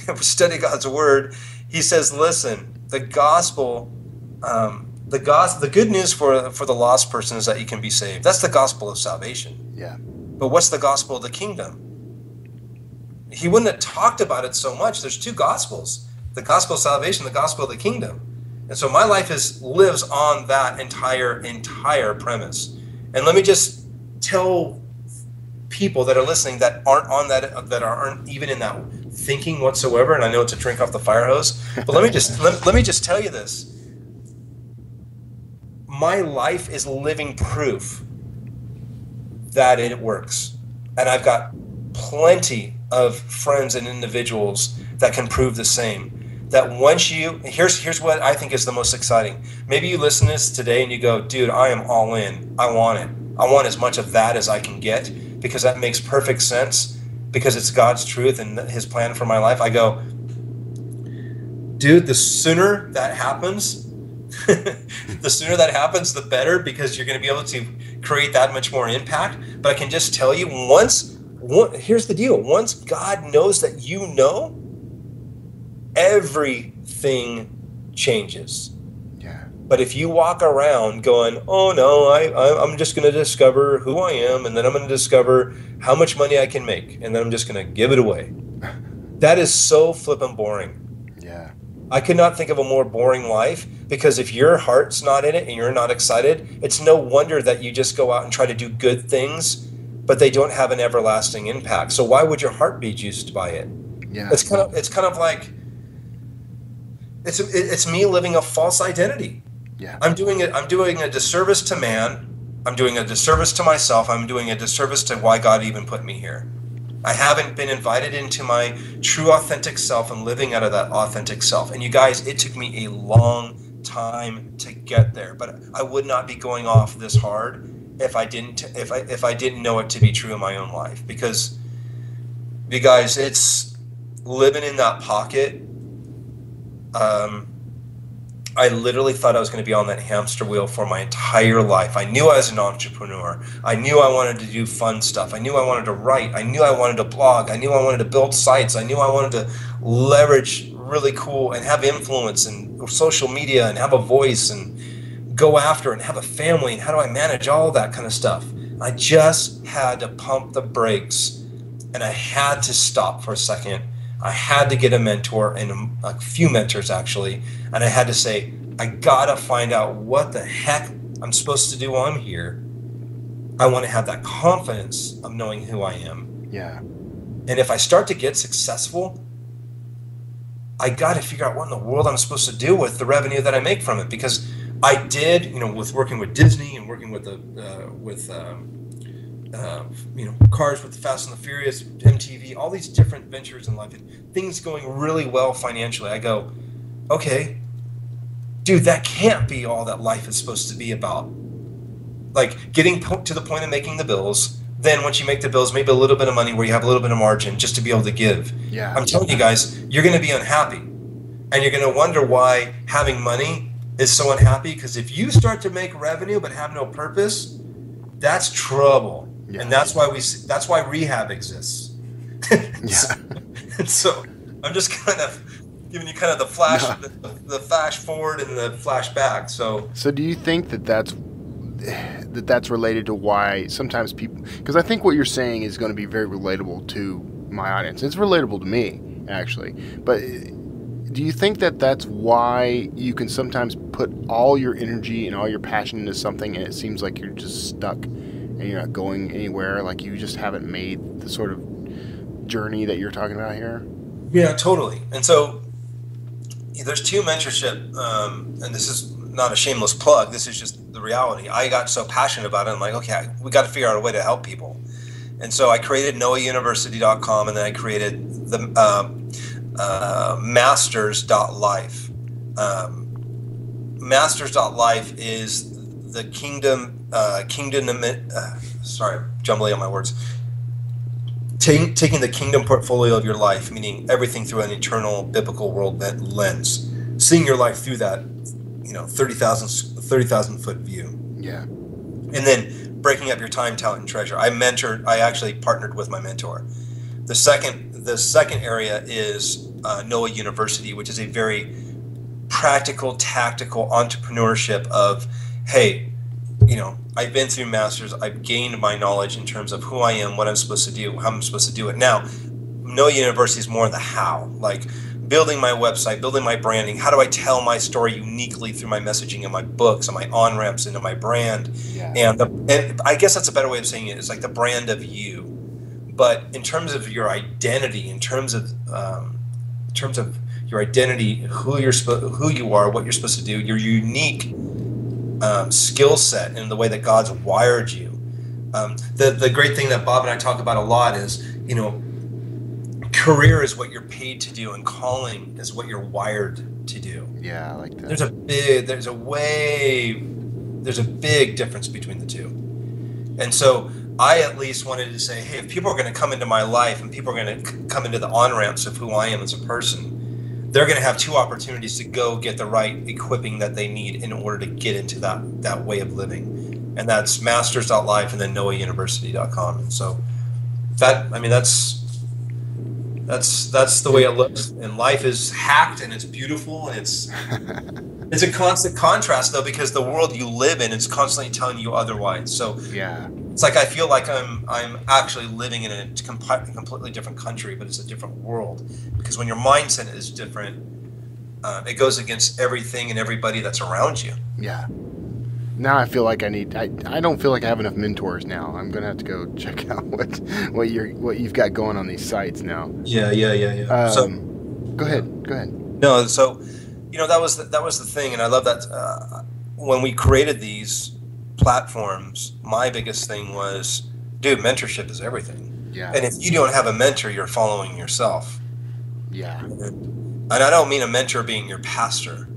Speaker 5: God's word, he says, listen, the gospel, the good news for the lost person is that you can be saved. That's the gospel of salvation.
Speaker 1: Yeah.
Speaker 5: But what's the gospel of the kingdom? He wouldn't have talked about it so much. There's two gospels, the gospel of salvation, the gospel of the kingdom. And so my life lives on that entire premise. And let me just tell people that are listening that aren't on that aren't even in that thinking whatsoever, and I know it's a drink off the fire hose, but let me just tell you this. My life is living proof that it works. And I've got plenty of friends and individuals that can prove the same. That once here's what I think is the most exciting. Maybe you listen to this today and you go, dude, I am all in. I want it. I want as much of that as I can get, because that makes perfect sense, because it's God's truth and his plan for my life. I go, dude, the sooner that happens, the better, because you're going to be able to create that much more impact. But I can just tell you, here's the deal. Once God knows that you know, everything changes.
Speaker 1: Yeah.
Speaker 5: But if you walk around going, oh no, I'm just going to discover who I am, and then I'm going to discover how much money I can make, and then I'm just going to give it away. That is so flippin' boring.
Speaker 1: Yeah.
Speaker 5: I could not think of a more boring life, because if your heart's not in it and you're not excited, it's no wonder that you just go out and try to do good things, but they don't have an everlasting impact. So why would your heart be juiced by it?
Speaker 1: Yeah.
Speaker 5: It's kind of like, it's me living a false identity.
Speaker 1: Yeah.
Speaker 5: I'm doing a disservice to man. I'm doing a disservice to myself. I'm doing a disservice to why God even put me here. I haven't been invited into my true authentic self and living out of that authentic self. And you guys, it took me a long time to get there, but I would not be going off this hard if I didn't know it to be true in my own life. Because you guys, it's living in that pocket. I literally thought I was going to be on that hamster wheel for my entire life. I knew I was an entrepreneur. I knew I wanted to do fun stuff. I knew I wanted to write. I knew I wanted to blog. I knew I wanted to build sites. I knew I wanted to leverage really cool and have influence in social media and have a voice and go after and have a family. And how do I manage all that kind of stuff? I just had to pump the brakes, and I had to stop for a second. I had to get a mentor, and a few mentors actually, and I had to say, I gotta find out what the heck I'm supposed to do while I'm here. I want to have that confidence of knowing who I am.
Speaker 1: Yeah.
Speaker 5: And if I start to get successful, I gotta figure out what in the world I'm supposed to do with the revenue that I make from it. Because I did, with working with Disney and working with Cars with the Fast and the Furious, MTV, all these different ventures in life, and things going really well financially. I go, okay, dude, that can't be all that life is supposed to be about. Like getting to the point of making the bills, then once you make the bills, maybe a little bit of money where you have a little bit of margin just to be able to give.
Speaker 1: Yeah.
Speaker 5: I'm telling you guys, you're going to be unhappy, and you're going to wonder why having money is so unhappy. Because if you start to make revenue but have no purpose, that's trouble. Yeah. And that's why rehab exists.
Speaker 1: Yeah.
Speaker 5: So I'm just kind of giving you kind of the flash, the flash forward and the flash back. So
Speaker 1: do you think that's related to why sometimes people? Because I think what you're saying is going to be very relatable to my audience. It's relatable to me actually, but do you think that's why you can sometimes put all your energy and all your passion into something, and it seems like you're just stuck and you're not going anywhere, like you just haven't made the sort of journey that you're talking about here?
Speaker 5: Yeah, totally. And so there's two mentorship, and this is not a shameless plug, this is just the reality. I got so passionate about it, I'm like, okay, we got to figure out a way to help people. And so I created noahuniversity.com, and then I created the masters.life. Masters.life is the sorry, jumbling on my words. Taking the kingdom portfolio of your life, meaning everything through an eternal biblical world lens, seeing your life through that, 30,000 foot view.
Speaker 1: Yeah.
Speaker 5: And then breaking up your time, talent, and treasure. I actually partnered with my mentor. The second area is Noah University, which is a very practical, tactical entrepreneurship of, hey, I've been through masters. I've gained my knowledge in terms of who I am, what I'm supposed to do, how I'm supposed to do it. Now, Noah University is more the how, like building my website, building my branding. How do I tell my story uniquely through my messaging and my books and my on-ramps into my brand?
Speaker 1: Yeah.
Speaker 5: And I guess that's a better way of saying it. It's like the brand of you. But in terms of your identity, in terms of your identity, who you are, what you're supposed to do, your unique skill set and the way that God's wired you. The great thing that Bob and I talk about a lot is, career is what you're paid to do, and calling is what you're wired to do.
Speaker 1: Yeah, I like that.
Speaker 5: There's a big difference between the two. And so I at least wanted to say, hey, if people are going to come into my life and people are going to come into the on-ramps of who I am as a person, they're going to have two opportunities to go get the right equipping that they need in order to get into that way of living. And that's masters.life and then noahuniversity.com. And so that's the way it looks. And life is hacked and it's beautiful, and it's a constant contrast though, because the world you live in is constantly telling you otherwise. So
Speaker 1: yeah,
Speaker 5: it's like I feel like I'm actually living in a completely different country, but it's a different world, because when your mindset is different, it goes against everything and everybody that's around you.
Speaker 1: Yeah. Now I feel like I don't feel like I have enough mentors now. I'm gonna have to go check out what you've got going on these sites now.
Speaker 5: Yeah.
Speaker 1: So go ahead.
Speaker 5: No, so that was the thing, and I love that when we created these platforms, my biggest thing was, dude, mentorship is everything.
Speaker 1: Yeah.
Speaker 5: And if you don't have a mentor, you're following yourself.
Speaker 1: Yeah.
Speaker 5: And I don't mean a mentor being your pastor.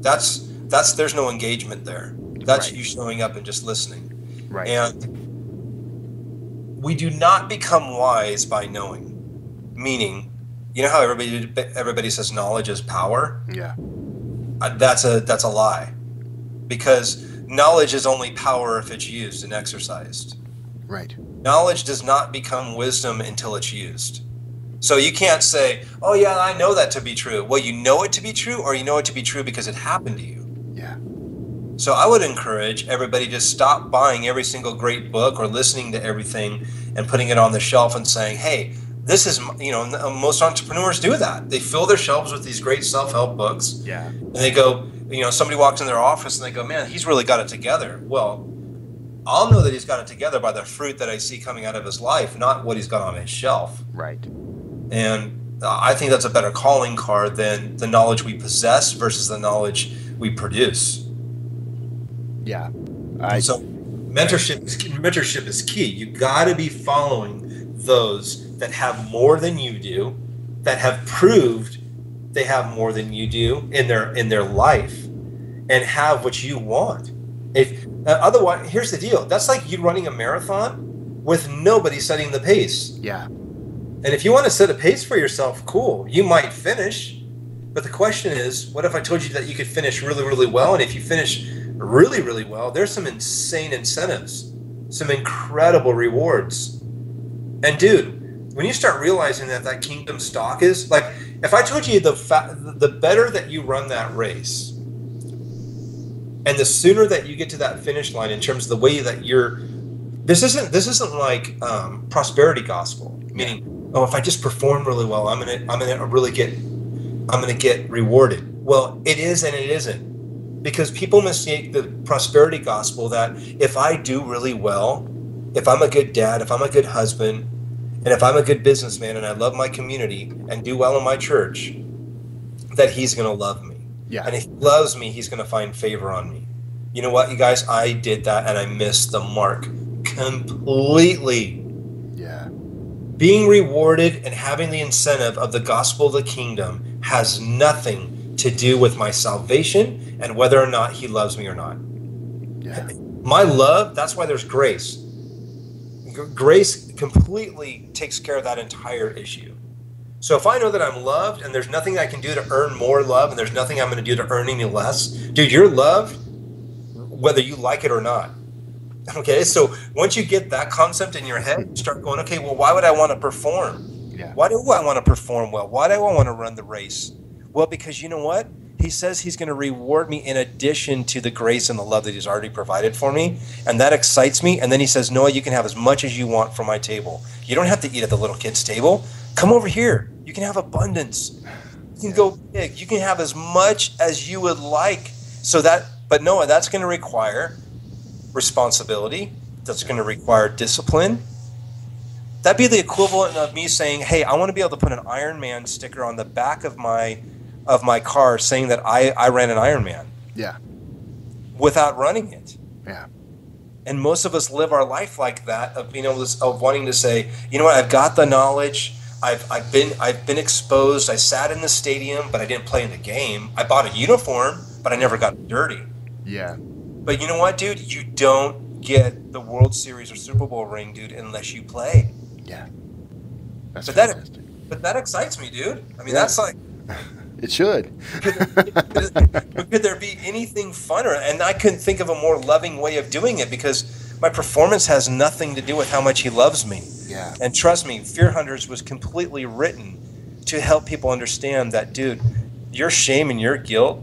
Speaker 5: That's there's no engagement there. That's right. You showing up and just listening.
Speaker 1: Right.
Speaker 5: And we do not become wise by knowing. Meaning, you know how everybody says knowledge is power?
Speaker 1: Yeah.
Speaker 5: That's a lie. Because knowledge is only power if it's used and exercised.
Speaker 1: Right.
Speaker 5: Knowledge does not become wisdom until it's used. So you can't say, oh yeah, I know that to be true. Well, you know it to be true, or you know it to be true because it happened to you.
Speaker 1: Yeah.
Speaker 5: So I would encourage everybody to stop buying every single great book or listening to everything and putting it on the shelf and saying, hey, this is, most entrepreneurs do that. They fill their shelves with these great self-help books. Yeah. And they go, somebody walks in their office and they go, man, he's really got it together. Well, I'll know that he's got it together by the fruit that I see coming out of his life, not what he's got on his shelf.
Speaker 1: Right.
Speaker 5: And I think that's a better calling card than the knowledge we possess versus the knowledge we produce.
Speaker 1: Yeah.
Speaker 5: So mentorship is key. You got to be following those that have more than you do, that have proved they have more than you do in their life, and have what you want. If otherwise, here's the deal. That's like you running a marathon with nobody setting the pace.
Speaker 1: Yeah.
Speaker 5: And if you want to set a pace for yourself, cool. You might finish. But the question is, what if I told you that you could finish really, really well? And if you finish really, really well, there's some insane incentives, some incredible rewards. And dude, when you start realizing that kingdom stock is, like, if I told you the better that you run that race, and the sooner that you get to that finish line in terms of the way that this isn't like prosperity gospel, meaning, oh, if I just perform really well, I'm gonna get rewarded. Well, it is and it isn't, because people mistake the prosperity gospel that if I do really well, if I'm a good dad, if I'm a good husband, and if I'm a good businessman and I love my community and do well in my church, that he's gonna love me. Yeah. And if he loves me, he's gonna find favor on me. You know what, you guys? I did that and I missed the mark completely.
Speaker 1: Yeah.
Speaker 5: Being rewarded and having the incentive of the gospel of the kingdom has nothing to do with my salvation and whether or not he loves me or not.
Speaker 1: Yeah.
Speaker 5: My love, that's why there's grace. Grace completely takes care of that entire issue. So if I know that I'm loved and there's nothing I can do to earn more love and there's nothing I'm going to do to earn any less, dude, you're loved whether you like it or not. Okay, so once you get that concept in your head, you start going, okay, well, why would I want to perform?
Speaker 1: Yeah.
Speaker 5: Why do I want to perform well? Why do I want to run the race? Well, because you know what? He says he's going to reward me in addition to the grace and the love that he's already provided for me. And that excites me. And then he says, Noah, you can have as much as you want from my table. You don't have to eat at the little kid's table. Come over here. You can have abundance. You can go big. You can have as much as you would like. But Noah, that's going to require responsibility. That's going to require discipline. That'd be the equivalent of me saying, hey, I want to be able to put an Iron Man sticker on the back of my car saying that I ran an Ironman.
Speaker 1: Yeah.
Speaker 5: Without running it.
Speaker 1: Yeah.
Speaker 5: And most of us live our life like that, of being able to, of wanting to say, you know what, I've got the knowledge, I've been exposed, I sat in the stadium, but I didn't play in the game. I bought a uniform, but I never got dirty.
Speaker 1: Yeah.
Speaker 5: But you know what, dude? You don't get the World Series or Super Bowl ring, dude, unless you play.
Speaker 1: Yeah. That's
Speaker 5: but
Speaker 1: fantastic.
Speaker 5: But that excites me, dude. I mean, that's like...
Speaker 1: It should.
Speaker 5: Could there be anything funner? And I couldn't think of a more loving way of doing it, because my performance has nothing to do with how much he loves me.
Speaker 1: Yeah.
Speaker 5: And trust me, Fear Hunters was completely written to help people understand that, dude, your shame and your guilt,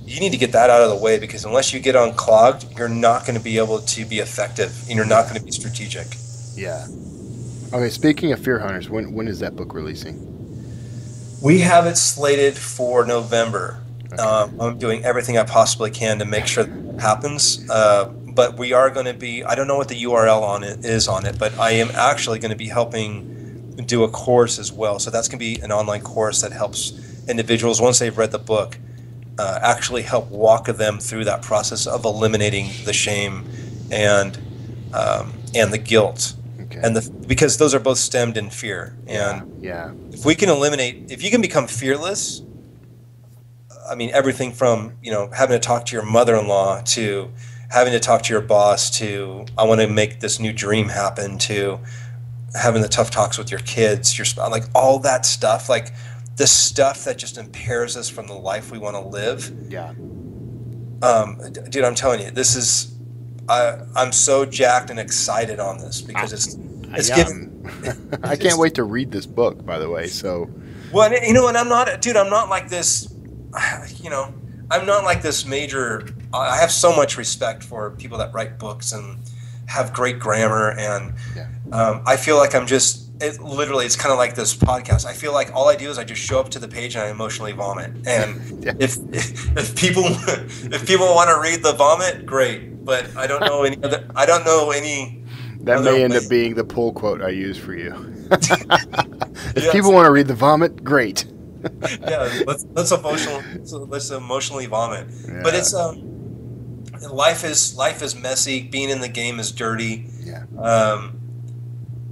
Speaker 5: you need to get that out of the way, because unless you get unclogged, you're not going to be able to be effective, and you're not going to be strategic.
Speaker 1: Yeah. Okay, speaking of Fear Hunters, when is that book releasing?
Speaker 5: We have it slated for November.
Speaker 1: Okay.
Speaker 5: I'm doing everything I possibly can to make sure that happens. But we are going to be, I don't know what the URL is on it, but I am actually going to be helping do a course as well. So that's going to be an online course that helps individuals, once they've read the book, actually help walk them through that process of eliminating the shame and the guilt.
Speaker 1: Okay.
Speaker 5: Because those are both stemmed in fear. And
Speaker 1: yeah.
Speaker 5: if you can become fearless, I mean, everything from, having to talk to your mother-in-law, to having to talk to your boss, to I want to make this new dream happen, to having the tough talks with your kids, like all that stuff, like the stuff that just impairs us from the life we want to live.
Speaker 1: Yeah.
Speaker 5: Dude, I'm telling you, this is, I'm so jacked and excited on this, because it's
Speaker 1: I can't wait to read this book, by the way. So,
Speaker 5: well, and I'm not like this, I'm not like this major, I have so much respect for people that write books and have great grammar, and I feel like it's kind of like this podcast. I feel like all I do is I just show up to the page and I emotionally vomit. And if people want to read the vomit, great. But I don't know any other. I don't know any.
Speaker 1: That may end up being the pull quote I use for you. If people want to read the vomit, great.
Speaker 5: Yeah, let's emotionally vomit. Yeah. But it's life is messy. Being in the game is dirty.
Speaker 1: Yeah.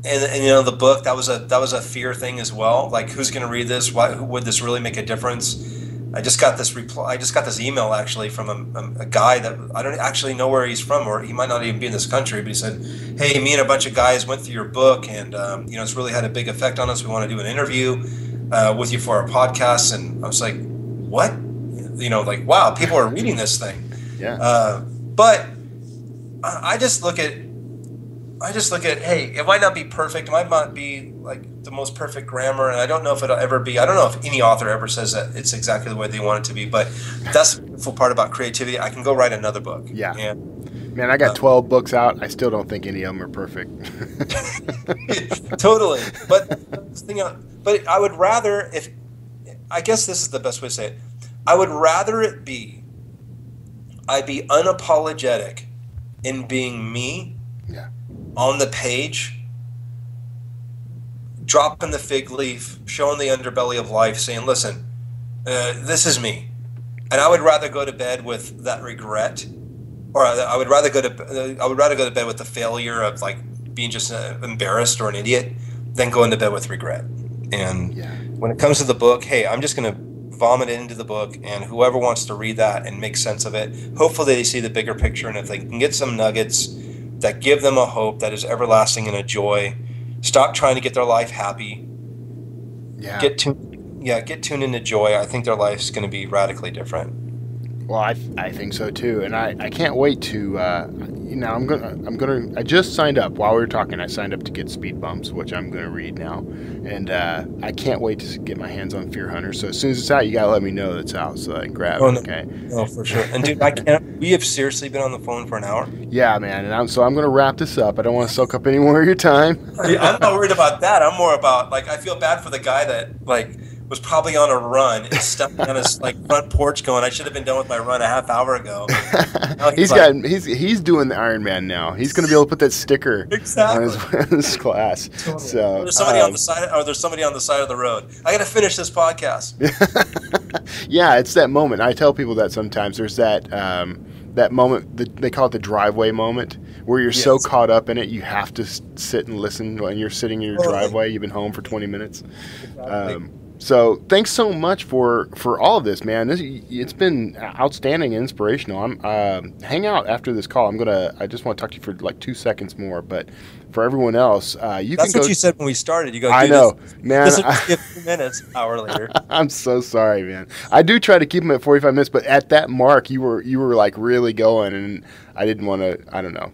Speaker 5: And the book, that was a fear thing as well. Like, who's going to read this? Why would this really make a difference? I just got this email actually from a guy that I don't actually know where he's from, or he might not even be in this country. But he said, "Hey, me and a bunch of guys went through your book, and it's really had a big effect on us. We want to do an interview with you for our podcast." And I was like, "What?" Like, wow, people are reading this thing.
Speaker 1: Yeah.
Speaker 5: But I just look at, hey, it might not be perfect. It might not be like the most perfect grammar, and I don't know if it'll ever be. I don't know if any author ever says that it's exactly the way they want it to be. But that's the beautiful part about creativity. I can go write another book.
Speaker 1: Yeah.
Speaker 5: And,
Speaker 1: man, I got 12 books out. I still don't think any of them are perfect.
Speaker 5: Totally. But I would rather, I guess this is the best way to say it. I would rather I'd be unapologetic in being me.
Speaker 1: Yeah.
Speaker 5: On the page, dropping the fig leaf, showing the underbelly of life, saying, "Listen, this is me," and I would rather go to bed with that regret, or I would rather go to bed with the failure of like being just embarrassed or an idiot, than going to bed with regret. And when it comes to the book, hey, I'm just going to vomit it into the book, and whoever wants to read that and make sense of it, hopefully they see the bigger picture, and if they can get some nuggets that give them a hope that is everlasting and a joy, stop trying to get their life happy.
Speaker 1: Yeah.
Speaker 5: Get tuned into joy. I think their life's going to be radically different.
Speaker 1: Well, I think so too, and I can't wait to. I just signed up while we were talking. I signed up to get Speed Bumps, which I'm gonna read now, and I can't wait to get my hands on Fear Hunter. So as soon as it's out, you gotta let me know that it's out so I can grab it. Okay.
Speaker 5: Oh, for sure. And dude, I can't. We have seriously been on the phone for an hour.
Speaker 1: Yeah, man. And I'm gonna wrap this up. I don't want to soak up any more of your time.
Speaker 5: I'm not worried about that. I'm more about, like, I feel bad for the guy that, like, was probably on a run and stepping on his like front porch going, I should have been done with my run a half hour ago. Now
Speaker 1: he's doing the Iron Man now. He's going to be able to put that sticker
Speaker 5: exactly.
Speaker 1: on his glass.
Speaker 5: Totally.
Speaker 1: So
Speaker 5: there's somebody on the side, or there's somebody on the side of the road. I got to finish this podcast.
Speaker 1: Yeah, it's that moment. I tell people that sometimes. There's that that moment, they call it the driveway moment, where you're so caught up in it, you have to sit and listen when you're sitting in your driveway. You've been home for 20 minutes.
Speaker 5: Exactly.
Speaker 1: So thanks so much for all of this, man. It's been outstanding and inspirational. Hang out after this call. I just want to talk to you for like 2 seconds more, but for everyone else,
Speaker 5: That's what you said when we started. You go,
Speaker 1: I know, man.
Speaker 5: This will just get 2 minutes, hour later.
Speaker 1: I'm so sorry, man. I do try to keep them at 45 minutes, but at that mark, you were like really going, and I didn't want to. I don't know.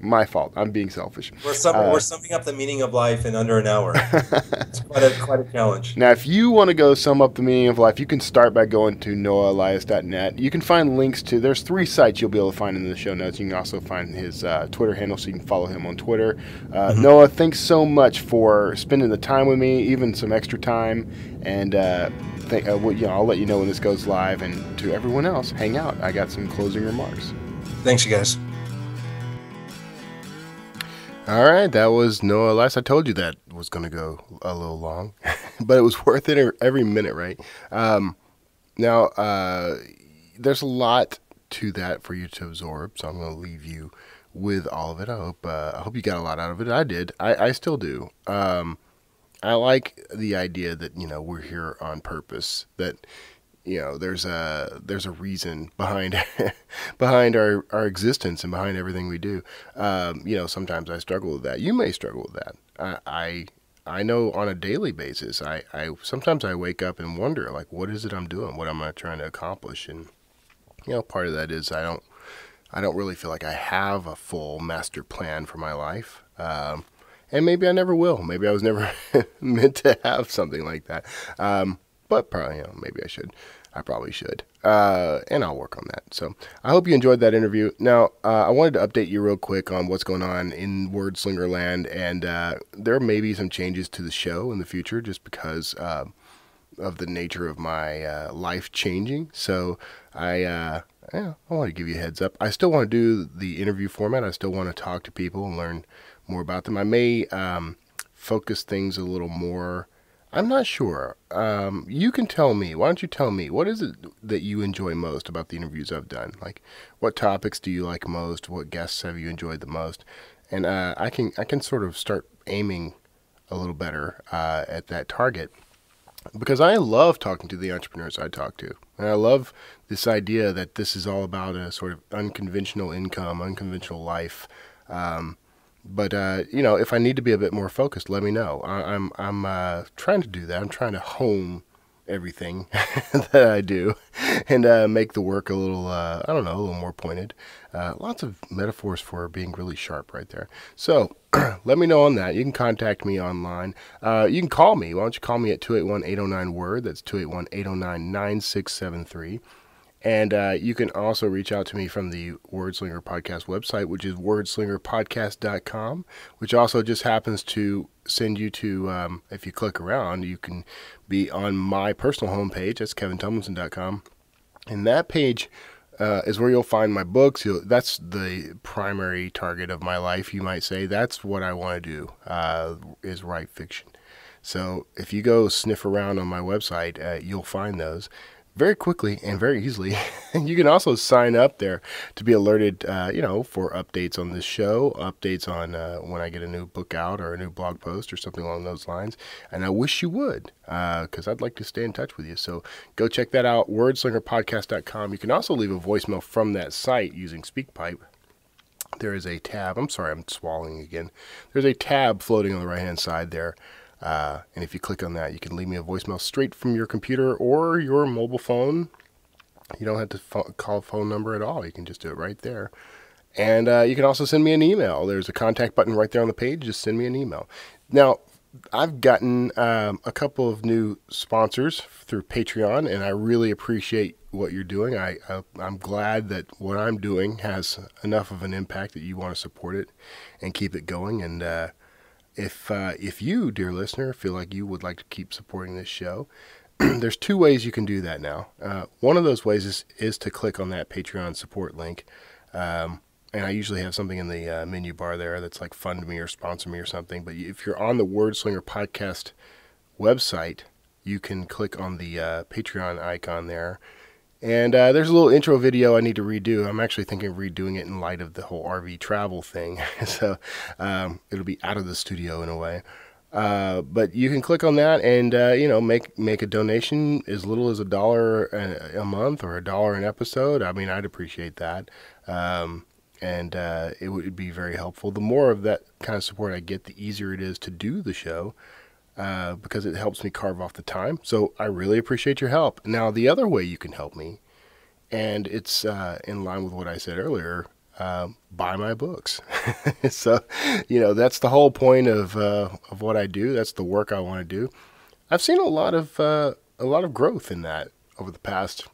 Speaker 1: My fault. I'm being selfish.
Speaker 5: We're summing up the meaning of life in under an hour. It's quite a challenge.
Speaker 1: Now, if you want to go sum up the meaning of life, you can start by going to noahelias.net. You can find links to. There's 3 sites you'll be able to find in the show notes. You can also find his Twitter handle, so you can follow him on Twitter. Noah, thanks so much for spending the time with me, even some extra time. And I'll let you know when this goes live. And to everyone else, hang out. I got some closing remarks.
Speaker 5: Thanks, you guys.
Speaker 1: All right, that was Noah Elias. I told you that was going to go a little long, but it was worth it every minute, right? Now, there's a lot to that for you to absorb, so I'm going to leave you with all of it. I hope you got a lot out of it. I did. I still do. I like the idea that we're here on purpose. That there's a reason behind our existence and behind everything we do. Sometimes I struggle with that. You may struggle with that. I know on a daily basis. I sometimes I wake up and wonder, like, what is it I'm doing? What am I trying to accomplish? And part of that is I don't really feel like I have a full master plan for my life. And maybe I never will. Maybe I was never meant to have something like that. But probably, maybe I should. I probably should. And I'll work on that. So I hope you enjoyed that interview. Now, I wanted to update you real quick on what's going on in Wordslinger land. And there may be some changes to the show in the future just because of the nature of my life changing. So I want to give you a heads up. I still want to do the interview format. I still want to talk to people and learn more about them. I may focus things a little more. I'm not sure. You can tell me. Why don't you tell me, what is it that you enjoy most about the interviews I've done? Like, what topics do you like most? What guests have you enjoyed the most? And I can sort of start aiming a little better at that target, because I love talking to the entrepreneurs I talk to. And I love this idea that this is all about a sort of unconventional income, unconventional life. But if I need to be a bit more focused, let me know. I'm trying to do that. I'm trying to hone everything that I do and make the work a little, a little more pointed. Lots of metaphors for being really sharp right there. So let me know on that. You can contact me online. You can call me. Why don't you call me at 281-809-WORD. That's 281-809-9673. And you can also reach out to me from the Wordslinger Podcast website, which is wordslingerpodcast.com, which also just happens to send you to, if you click around, you can be on my personal homepage. That's kevintumlinson.com. And that page is where you'll find my books. That's the primary target of my life, you might say. That's what I want to do, is write fiction. So if you go sniff around on my website, you'll find those very quickly and very easily. And you can also sign up there to be alerted, for updates on this show, updates on when I get a new book out or a new blog post or something along those lines. And I wish you would, because I'd like to stay in touch with you. So go check that out, wordslingerpodcast.com. You can also leave a voicemail from that site using SpeakPipe. There is a tab. I'm sorry, I'm swallowing again. There's a tab floating on the right-hand side there. And if you click on that, you can leave me a voicemail straight from your computer or your mobile phone. You don't have to call a phone number at all. You can just do it right there. And you can also send me an email. There's a contact button right there on the page. Just send me an email. Now, I've gotten a couple of new sponsors through Patreon, and I really appreciate what you're doing. I'm glad that what I'm doing has enough of an impact that you want to support it and keep it going. And if you, dear listener, feel like you would like to keep supporting this show, there's two ways you can do that now. One of those ways is to click on that Patreon support link. And I usually have something in the menu bar there that's like fund me or sponsor me or something. But if you're on the Wordslinger podcast website, you can click on the Patreon icon there. And there's a little intro video I need to redo. I'm actually thinking of redoing it in light of the whole RV travel thing. So it'll be out of the studio in a way. But you can click on that and, make a donation as little as $1 a month or $1 an episode. I mean, I'd appreciate that. And it would be very helpful. The more of that kind of support I get, the easier it is to do the show, because it helps me carve off the time. So I really appreciate your help. Now, the other way you can help me, and it's in line with what I said earlier, buy my books. So, that's the whole point of what I do. That's the work I want to do. I've seen a lot of growth in that over the past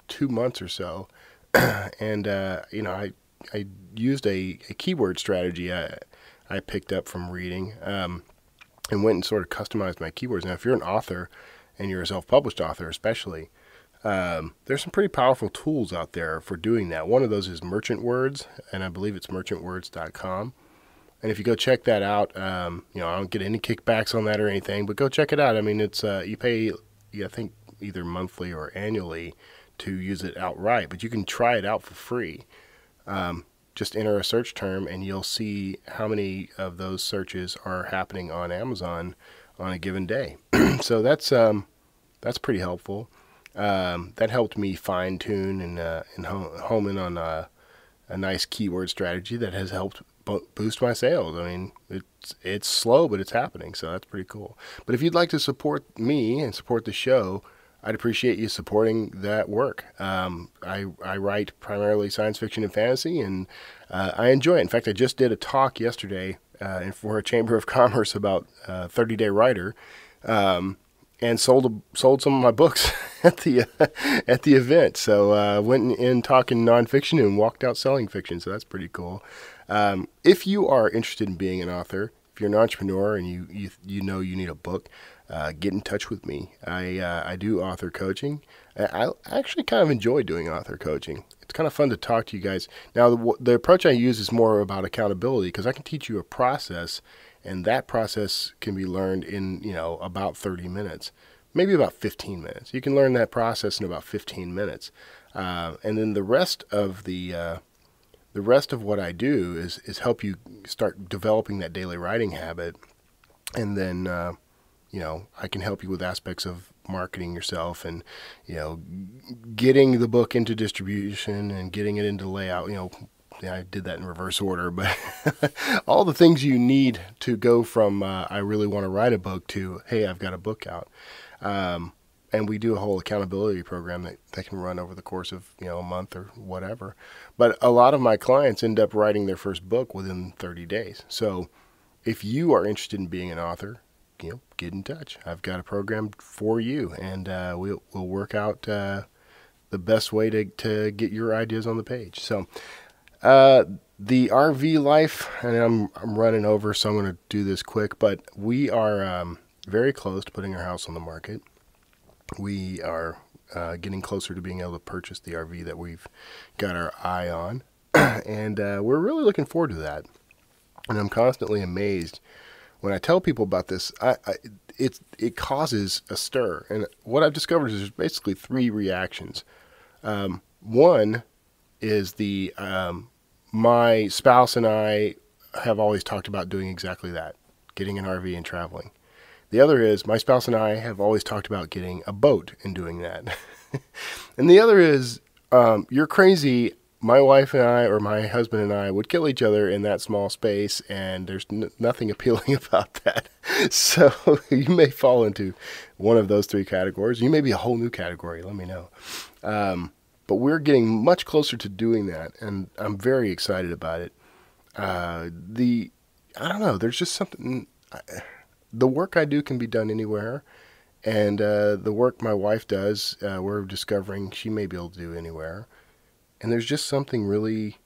Speaker 1: 2 months or so. And, I used a keyword strategy I picked up from reading, and went and sort of customized my keywords. Now, if you're an author, and you're a self-published author especially, there's some pretty powerful tools out there for doing that. One of those is Merchant Words, and I believe it's merchantwords.com. And if you go check that out, I don't get any kickbacks on that or anything, but go check it out. I mean, it's you pay, I think, either monthly or annually to use it outright, but you can try it out for free. Just enter a search term and you'll see how many of those searches are happening on Amazon on a given day. So that's pretty helpful. That helped me fine tune and home in on a nice keyword strategy that has helped boost my sales. I mean, it's slow, but it's happening. So that's pretty cool. But if you'd like to support me and support the show, I'd appreciate you supporting that work. I write primarily science fiction and fantasy, and I enjoy it. In fact, I just did a talk yesterday for a Chamber of Commerce about 30-Day Writer, and sold some of my books at the event. So I went in talking nonfiction and walked out selling fiction. So that's pretty cool. If you are interested in being an author, if you're an entrepreneur and you know you need a book, get in touch with me. I do author coaching. I actually kind of enjoy doing author coaching. It's kind of fun to talk to you guys. Now, the approach I use is more about accountability, because I can teach you a process, and that process can be learned in, about 30 minutes, maybe about 15 minutes. You can learn that process in about 15 minutes. And then the rest of what I do is help you start developing that daily writing habit. And then, I can help you with aspects of marketing yourself and, getting the book into distribution and getting it into layout. I did that in reverse order, but all the things you need to go from I really want to write a book to, hey, I've got a book out. And we do a whole accountability program that can run over the course of, a month or whatever. But a lot of my clients end up writing their first book within 30 days. So if you are interested in being an author, get in touch. I've got a program for you, and we'll work out the best way to get your ideas on the page. So the RV life, and I'm running over, so I'm going to do this quick, but we are very close to putting our house on the market. We are getting closer to being able to purchase the RV that we've got our eye on, and we're really looking forward to that. And I'm constantly amazed when I tell people about this. It causes a stir, and what I've discovered is there's basically three reactions. One is my spouse and I have always talked about doing exactly that, getting an RV and traveling. The other is my spouse and I have always talked about getting a boat and doing that. And the other is, you're crazy. My wife and I, or my husband and I, would kill each other in that small space, and there's nothing appealing about that. So you may fall into one of those three categories. You may be a whole new category. Let me know. But we're getting much closer to doing that, and I'm very excited about it. I don't know, there's just something. The work I do can be done anywhere, and the work my wife does, we're discovering she may be able to do anywhere. And there's just something really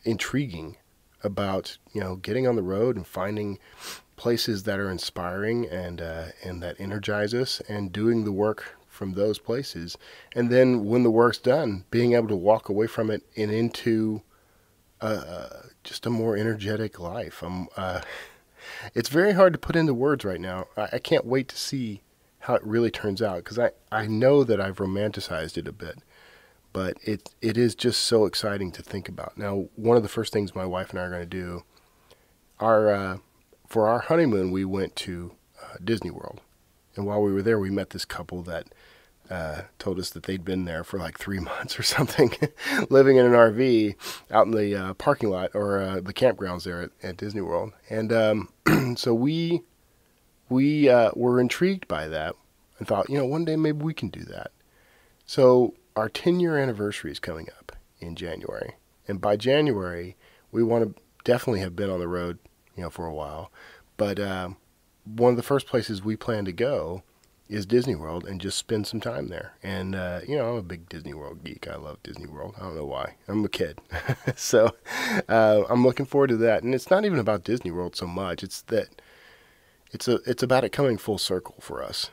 Speaker 1: intriguing about, getting on the road and finding places that are inspiring and that energize us, and doing the work from those places. And then when the work's done, being able to walk away from it and into just a more energetic life. It's very hard to put into words right now. I can't wait to see how it really turns out, because I know that I've romanticized it a bit, but it is just so exciting to think about. Now, one of the first things my wife and I are going to do, for our honeymoon, we went to Disney World. And while we were there, we met this couple that told us that they'd been there for like 3 months or something, living in an RV out in the parking lot, or the campgrounds there at Disney World. And so we were intrigued by that and thought, one day maybe we can do that. So our 10-year anniversary is coming up in January. And by January, we want to definitely have been on the road, for a while. But one of the first places we plan to go is Disney World, and just spend some time there. And, I'm a big Disney World geek. I love Disney World. I don't know why. I'm a kid. So I'm looking forward to that. And it's not even about Disney World so much. It's that it's about it coming full circle for us.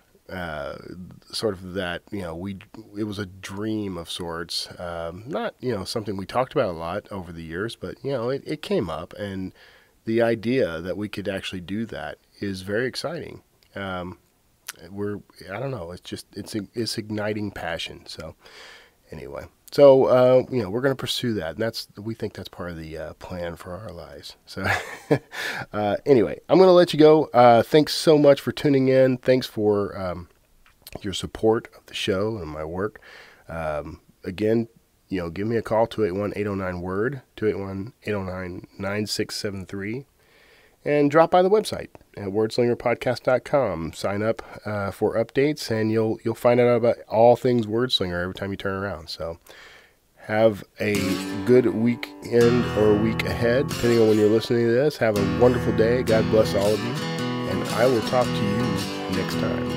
Speaker 1: Sort of that, it was a dream of sorts. Not, something we talked about a lot over the years, but, it came up, and the idea that we could actually do that is very exciting. I don't know, it's igniting passion. So anyway, we're going to pursue that, and we think that's part of the plan for our lives. So anyway, I'm going to let you go. Thanks so much for tuning in. Thanks for your support of the show and my work. Again, give me a call, 281-809-WORD, 281-809-9673. And drop by the website at wordslingerpodcast.com. Sign up for updates, and you'll find out about all things Wordslinger every time you turn around. So have a good weekend or week ahead, depending on when you're listening to this. Have a wonderful day. God bless all of you. And I will talk to you next time.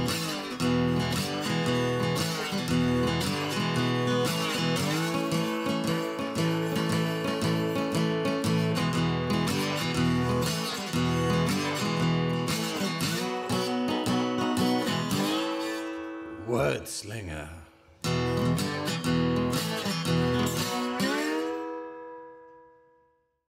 Speaker 4: Wordslinger.